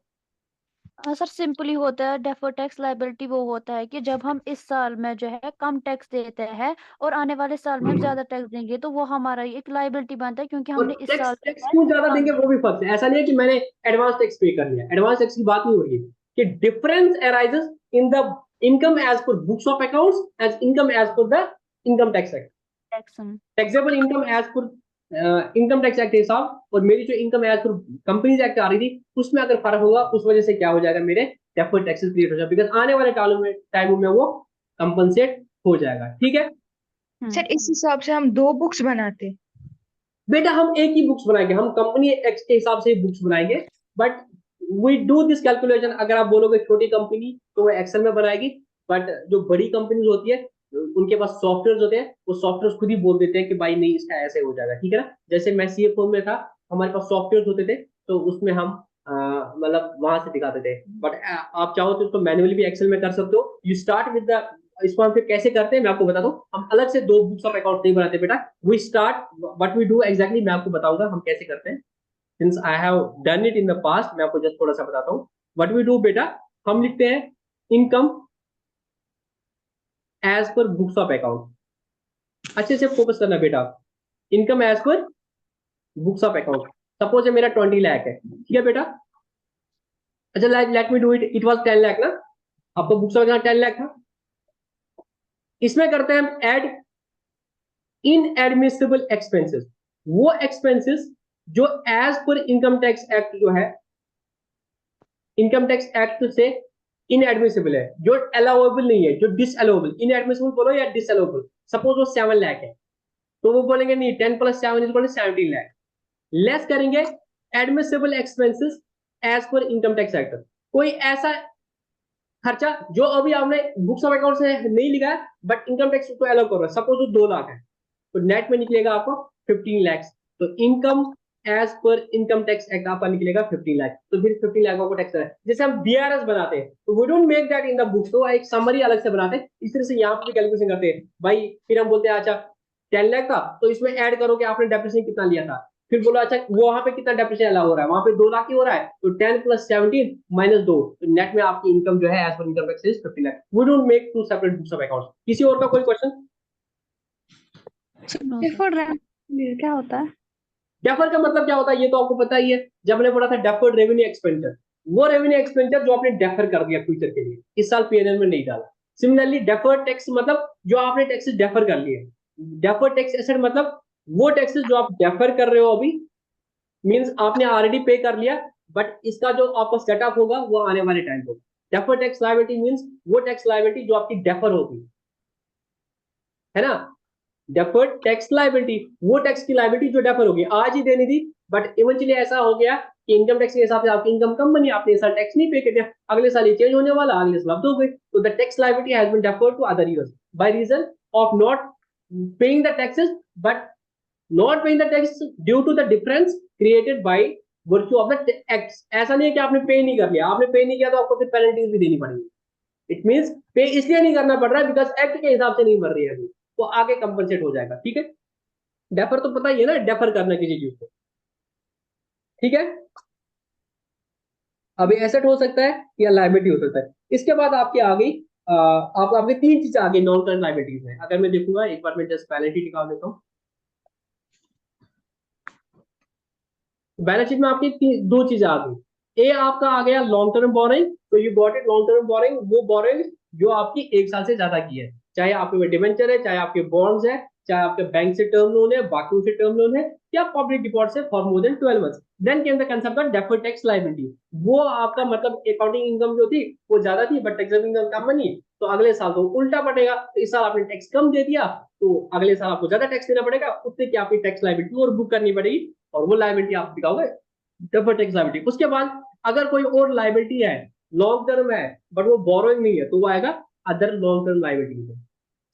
सर सिंपली होता है, डेफर्ड टैक्स लायबिलिटी वो होता है कि जब हम इस साल में जो है कम टैक्स देते हैं और आने वाले साल में हम ज्यादा टैक्स देंगे, तो वो हमारा एक लायबिलिटी बनता है क्योंकि और हमने इस टैक्स साल जो टैक्स है क्यों ज्यादा कम देंगे वो भी फर्क है। ऐसा नहीं है कि मैंने एडवांस टैक्स पे कर लिया, एडवांस टैक्स की बात नहीं हो रही है। कि difference arises in the income as per books of accounts as income as per the income tax act. Tax. Taxable income as per income tax act हिसाब, और मेरी जो income as per companies act आ रही थी उसमें अगर फर्क होगा उस वजह से क्या हो जाएगा, मेरे डेफर्ड टैक्सेस क्रिएट हो जाएगा, बिकॉज आने वाले टाइम में वो कंपनसेट हो जाएगा। ठीक है सर इस हिसाब से हम 2 बुक्स बनाते। बेटा, हम एक ही बुक्स बनाएंगे, हम कंपनी एक्ट के हिसाब से ही बुक्स बनाएंगे। But we do this calculation. अगर आप बोलोगे छोटी कंपनी तो वो एक्सेल में बनाएगी, बट जो बड़ी कंपनीज होती है उनके पास सॉफ्टवेयर होते हैं, वो सॉफ्टवेयर खुद ही बोल देते हैं कि भाई नहीं इसका ऐसे हो जाएगा। ठीक है ना। जैसे मैं सीएफओ में था, हमारे पास सॉफ्टवेयर होते थे, तो उसमें हम मतलब वहां से दिखाते थे। बट आप चाहो तो उसको मैन्युअली भी एक्सेल में कर सकते हो। यू स्टार्ट विद द, इसको हम फिर कैसे करते हैं मैं आपको बता दूं। हम अलग से 2 बुक्स ऑफ अकाउंट नहीं बनाते बेटा। We start what we do exactly, मैं आपको बताऊंगा हम कैसे करते हैं। Since I have done it in the past, मैं आपको जस्ट थोड़ा सा बताता हूँ। व्हाट वी डू बेटा, हम लिखते हैं income as per books of account. अच्छे से फोकस करना बेटा। Income as per books of account. Suppose मेरा 20 लाख है, ठीक है बेटा। अच्छा let me do it, it was 10 lakh ना, आपको बुक्स ऑफ अकाउंट 10 लाख था। इसमें करते हैं हम ऐड इनएडमिसिबल एक्सपेंसेस। वो एक्सपेंसेस जो as per income tax act जो है, इनकम टैक्स एक्ट से इनएडमिसिबल है, जो अलाउेबल नहीं है, जो डिसअलाउेबल। इनएडमिसिबल बोलो या डिसअलाउेबल। सपोज वो 7 लाख है, तो वो बोलेंगे नहीं 10 + 7 = 17 लाख। लेस करेंगे admissible expenses as per income tax act. कोई ऐसा खर्चा जो अभी आपने बुक्स ऑफ अकाउंट से नहीं लिखा है बट इनकम टैक्स को अलाउ कर रहा है, सपोज वो 2 लाख है, तो नेट में निकलेगा आपको 15 लाख। तो income as per income tax act आपका निकलेगा 15 लाख। तो फिर 15 लाख को टैक्स है। जैसे हम डीआरएस बनाते हैं तो we don't make that in the books, तो एक समरी अलग से बनाते हैं। इस तरह से यहाँ पे कैलकुलेशन करते हैं भाई। फिर हम बोलते हैं अच्छा 10 लाख था तो इसमें ऐड करो कि आपने डेप्रिसिएशन कितना लिया था। फिर बोलो अच्छा वहां पे कितना डेप्रिसिएशन अलाउ हो रहा है, वहां पे 2 लाख ही हो रहा है, तो 10 + 17 - 2, तो नेट में आपकी इनकम जो है as per income tax is 15 lakh. We don't make 2 separate books of accounts. किसी और का कोई question? No sir. Deferred revenue क्या होता है? डेफर का मतलब क्या होता है ये तो आपको पता ही है, जब हमने पढ़ा था डेफर्ड रेवेन्यू एक्सपेंडिचर, वो रेवेन्यू एक्सपेंडिचर जो आपने डेफर कर दिया फ्यूचर के लिए, इस साल पीएनएल में नहीं डाला। सिमिलरली डेफर्ड टैक्स मतलब जो आपने टैक्सेस डेफर कर लिए, डेफर्ड टैक्स एसेट मतलब वो टैक्सेस जो आप डेफर कर रहे हो अभी, मींस आपने ऑलरेडी पे कर लिया, बट इसका जो आपका सेटअप होगा वो आने वाले टाइम पे। डेफर्ड टैक्स लायबिलिटी मींस वो टैक्स लायबिलिटी जो आपकी डेफर होगी, है ना। डेफर्ड टैक्स लायबिलिटी वो टैक्स की लायबिलिटी जो डेफर होगी, आज ही देनी थी, बट इवेंचुअली ऐसा हो गया कि इनकम टैक्स के हिसाब से आपकी इनकम कम बनी, आपने इस साल टैक्स नहीं पे किया, अगले साल ये चेंज होने वाला, अगले साल हो गई, तो the tax liability has been deferred to other years by reason of not paying the taxes, but not paying the tax due to the difference created by virtue of the act. ऐसा नहीं है कि आपने पे नहीं कर लिया, आपने पे नहीं किया तो आपको फिर पेनल्टीज भी देनी पड़ेगी। इट मींस पे इसलिए नहीं करना पड़ रहा है बिकॉज एक्ट के हिसाब से नहीं भर रही है अभी, तो आगे कंपनसेट हो जाएगा। ठीक है, डेफर तो पता ही है ना, डेफर करना किसी चीज को। ठीक है, अभी एसेट हो सकता है या लायबिलिटी हो सकता है। इसके बाद आपके आ गई आप आपके तीन चीजें आ गई नॉन करंट लायबिलिटीज में। अगर मैं देखूंगा एक बार, मैं जस्ट बैलेंस शीट निकाल देता हूँ। बैलेंस शीट में आपकी दो चीजें आ गई। ए आपका आ गया लॉन्ग टर्म बोरिंग, तो you got it long term borrowing, वो बोरिंग जो आपकी एक साल से ज्यादा की है, चाहे आपके डिबेंचर है, चाहे आपके बॉन्ड्स है, चाहे आपके बैंक से टर्म लोन है, बाकी से टर्म लोन है, या पब्लिक डिपॉजिट से for more than 12 months. Then came the concept of deferred tax liability. वो आपका मतलब अकाउंटिंग इनकम जो थी वो ज्यादा थी, बट टैक्सेबल इनकम कम बनी, तो अगले साल तो उल्टा पड़ेगा, तो इस साल आपने टैक्स कम दे दिया, तो अगले साल आपको ज्यादा टैक्स देना पड़ेगा, उससे क्या आपकी टैक्स लायबिलिटी और बुक करनी पड़ेगी, और वो लायबिलिटी आप दिखाओगे डेफर्ड टैक्स लायबिलिटी। उसके बाद अगर कोई और लायबिलिटी है, लॉन्ग टर्म है, बट वो बोरोइंग नहीं है, तो वो आएगा अदर लॉन्ग टर्म लायबिलिटी।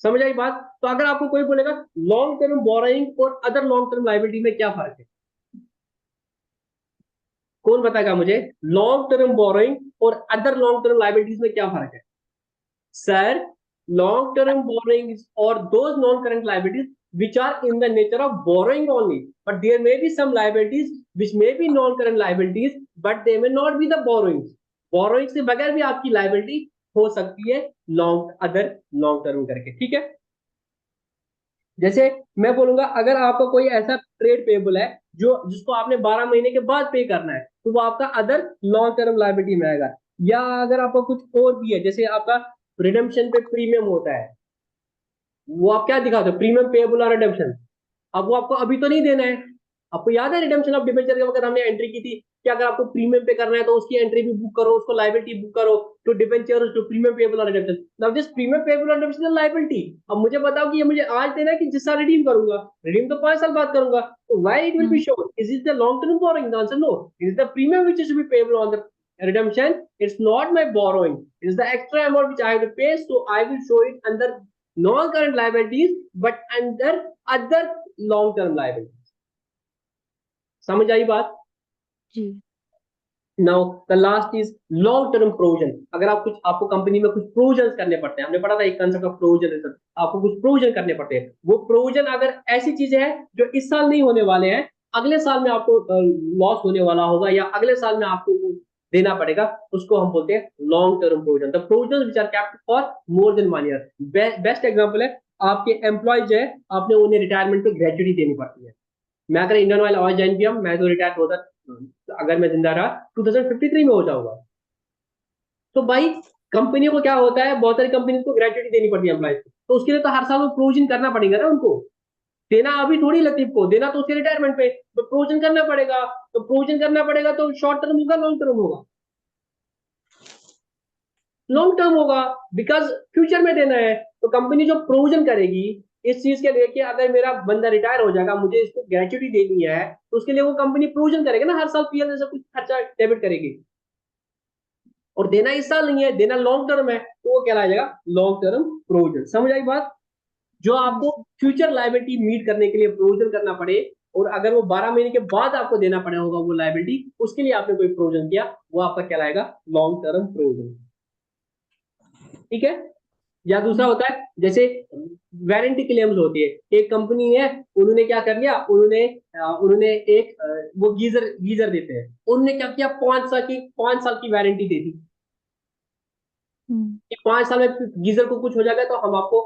समझ आई बात। तो अगर आपको कोई बोलेगा लॉन्ग टर्म बोरोइंग और अदर लॉन्ग टर्म लायबिलिटी में क्या फर्क है, कौन बताएगा मुझे, लॉन्ग टर्म बोरोइंग और अदर लॉन्ग टर्म लायबिलिटीज में क्या फर्क है। Sir, long term borrowings or those non current liabilities which are in the nature of borrowing only, but there may be some liabilities which may be non current liabilities but they may not be the borrowings। borrowing से बगैर भी आपकी liability हो सकती है अदर लॉन्ग टर्म करके। ठीक है, जैसे मैं बोलूंगा अगर आपका कोई ऐसा ट्रेड पेबल है जो जिसको आपने 12 महीने के बाद पे करना है, तो वो आपका अदर लॉन्ग टर्म लायबिलिटी में आएगा। या अगर आपका कुछ और भी है, जैसे आपका रिडेम्पशन पे प्रीमियम होता है, वो आप क्या दिखाते हो, प्रीमियम पेएबल और रिडेम्पशन। अब वो आपको अभी तो नहीं देना है। आपको याद है रिडेम्पशन ऑफ डिबेंचर के वक्त हमने एंट्री की थी कि अगर आपको प्रीमियम पे करना है तो उसकी एंट्री भी बुक करो, उसको लायबिलिटी बुक करो, to debenture to premium payable और redemption. Now this premium payable और रिडेम्पशन लायबिलिटी, अब मुझे बताओ कि ये मुझे आज देना है कि जिस साल रिडीम करूंगा, रिडीम तो 5 साल बाद करूंगा, तो why it will be shown, is it the long term borrowing? The answer no, it is the premium which is to be payable on the redemption। It's not my borrowing, it is the extra amount which I have to pay, so I will show it under non current liabilities but under other long term liabilities। समझ आई बात। जी। Now the last is long term provision. अगर आप कुछ, आपको कंपनी में कुछ प्रोविजन करने पड़ते हैं, हमने पढ़ा था एक कंसेप्ट ऑफ प्रोविजन, आपको कुछ प्रोविजन करने पड़ते हैं। वो प्रोविजन अगर ऐसी चीजें हैं जो इस साल नहीं होने वाले हैं, अगले साल में आपको लॉस होने वाला होगा, या अगले साल में आपको देना पड़ेगा, उसको हम बोलते हैं long term provision. The provision which are kept for more than 1 year. Best example है आपके एम्प्लॉयज है, आपने उन्हें रिटायरमेंट पे ग्रेजुटी देनी पड़ती है। मैं अगर इंडियन ऑयल आज ज्वाइन किया, मैं तो रिटायर होता, अगर मैं जिंदा रहा 2053 में हो जाऊंगा। तो भाई कंपनी को क्या होता है, बहुत सारी कंपनी को ग्रेजुटी देनी पड़ती है एम्प्लॉयज को, तो उसके लिए तो हर साल वो प्रोविजन करना पड़ेगा ना उनको। देना अभी थोड़ी लतीफ को देना, तो उसके रिटायरमेंट पे तो प्रोविजन करना पड़ेगा। तो प्रोविजन करना पड़ेगा तो शॉर्ट टर्म होगा लॉन्ग टर्म होगा, लॉन्ग टर्म होगा, बिकॉज फ्यूचर में देना है। तो कंपनी जो प्रोविजन करेगी इस चीज के लिए कि अगर मेरा बंदा रिटायर हो जाएगा, मुझे इसको ग्रेच्युटी देनी है, तो उसके लिए वो कंपनी प्रोविजन करेगा ना, हर साल पीएल जैसा कुछ खर्चा डेबिट करेगी। और देना इस साल नहीं है, देना लॉन्ग टर्म है, तो वो कहलाएगा लॉन्ग टर्म प्रोविजन। समझ आई बात। जो आपको फ्यूचर लायबिलिटी मीट करने के लिए प्रोविजन करना पड़े, और अगर वो 12 महीने के बाद आपको देना पड़े होगा वो लायबिलिटी, उसके लिए आपने कोई प्रोविजन किया, वो आपका कहलाएगा लॉन्ग टर्म प्रोविजन। ठीक है। या दूसरा होता है जैसे वारंटी क्लेम्स होती है, एक कंपनी है, उन्होंने क्या कर लिया, उन्होंने एक वो गीजर देते हैं, उन्होंने क्या किया, 5 साल की वारंटी दे दी कि 5 साल में गीजर को कुछ हो जाएगा तो हम आपको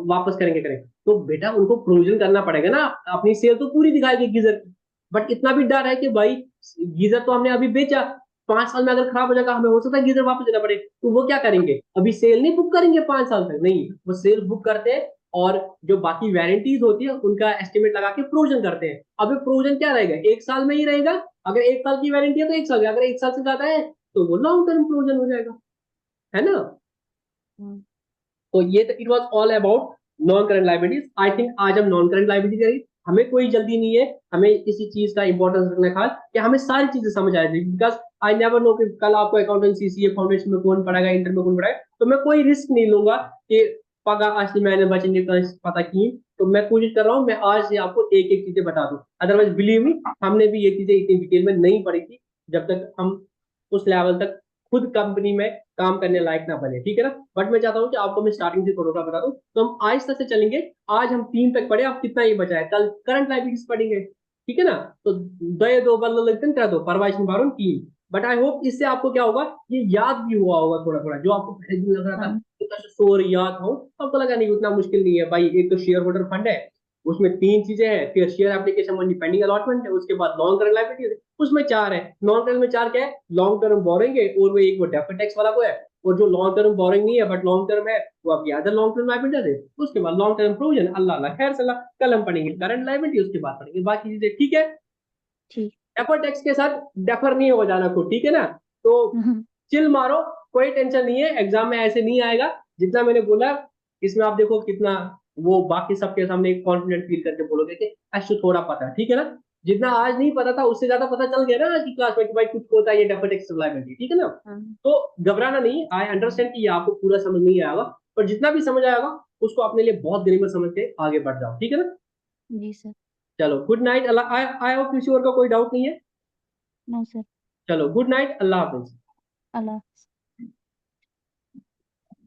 वापस करेंगे करें, तो बेटा उनको प्रोविजन करना पड़ेगा ना, अपनी सेल तो पूरी दिखाएगी गीजर की, बट इतना भी डर है कि भाई गीजर तो हमने अभी बेचा, 5 साल में अगर खराब हो जाएगा, हमें हो सकता है गीजर वापस देना पड़े, तो वो क्या करेंगे, अभी सेल नहीं बुक करेंगे 5 साल तक, नहीं, वो सेल बुक करते हैं और जो बाकी वारंटीज होती है उनका एस्टिमेट लगा के प्रोविजन करते हैं। अब प्रोविजन क्या रहेगा, 1 साल में ही रहेगा, अगर 1 साल की वारंटी है तो 1 साल का, अगर 1 साल से ज्यादा है तो वो लॉन्ग टर्म प्रोविजन हो जाएगा, है ना। हम्म, तो ये तो it was all about non current liabilities. I think आज हम नॉन करंट लायबिलिटी करेंगे, हमें कोई जल्दी नहीं है, हमें किसी चीज का इंपॉर्टेंस रखना खास कि हमें सारी चीजें समझ आ जाएगी, बिकॉज आई नेवर नो कि कल आपको अकाउंटेंसी सीए फाउंडेशन में कौन पढ़ाएगा, इंटर में कौन पढ़ाएगा, तो मैं कोई रिस्क नहीं लूंगा कि पगा असली मैंने बचेंगे पता की, तो मैं कोशिश कर रहा हूँ मैं आज से आपको एक एक चीजें बता दूं, अदरवाइज बिलीव मी हमने भी ये चीजें इतनी डिटेल में नहीं पढ़ी थी जब तक हम उस लेवल तक खुद कंपनी में काम करने लायक ना बने, ठीक है ना। बट मैं चाहता हूँ कि आपको मैं स्टार्टिंग से थोड़ा सा बता दूं, तो हम आहिस्ता से चलेंगे। आज हम 3 तक पढ़े, अब कितना ही बचा है, कल करंट लायबिलिटीज पढ़ेंगे, ठीक है ना। तो दो दो बल्लो लगते हैं दो परवाइश बारून 3, बट आई होप इससे आपको क्या होगा, ये याद भी हुआ होगा थोड़ा थोड़ा, जो आपको पहले दिन लग रहा था हाँ इतना शोर याद हो, आपको लगा नहीं उतना मुश्किल नहीं है भाई। एक तो शेयर होल्डर फंड है, उसमें 3 चीजें हैं, फिर share application money pending allotment है, उसके बाद लॉन्ग करंट लायबिलिटी है, उसमें 4 है। नॉन करंट में 4 क्या है, लॉन्ग टर्म बोरिंग है, और वो एक वो डेफर्ड टैक्स वाला को है, और जो लॉन्ग टर्म बोरिंग नहीं है बट लॉन्ग टर्म है वो आपकी अदर लॉन्ग टर्म लायबिलिटी है, उसके बाद लॉन्ग टर्म प्रोविजन, अल्लाह अल्लाह खैर सलाह, कल हम पढ़ेंगे करंट लायबिलिटी, उसके बाद पढ़ेंगे बाकी चीजें, ठीक है। ठीक। डेफर्ड टैक्स के साथ डेफर नहीं हो जाना खुद, ठीक है ना। तो चिल मारो, कोई टेंशन नहीं है, एग्जाम में ऐसे नहीं आएगा जितना मैंने बोला। इसमें आप देखो कितना वो बाकी सबके सामने कॉन्फिडेंट फील करके बोलोगे कि अच्छा थोड़ा पता है, ठीक है ना। जितना आज नहीं पता था उससे ज्यादा पता चल गया ना आज की क्लास में कि भाई कुछ होता है ये डेफर्ड टैक्स लायबिलिटी, ठीक है ना। तो घबराना नहीं, आई अंडरस्टैंड कि ये आपको पूरा समझ नहीं आएगा, पर जितना भी समझ आएगा उसको अपने लिए बहुत गरीब समझ के आगे बढ़ जाओ, ठीक है ना। जी सर। चलो good night, Allah, I hope किसी और का कोई डाउट नहीं है। No sir. चलो गुड नाइट, अल्लाह हाफिज। अल्लाह।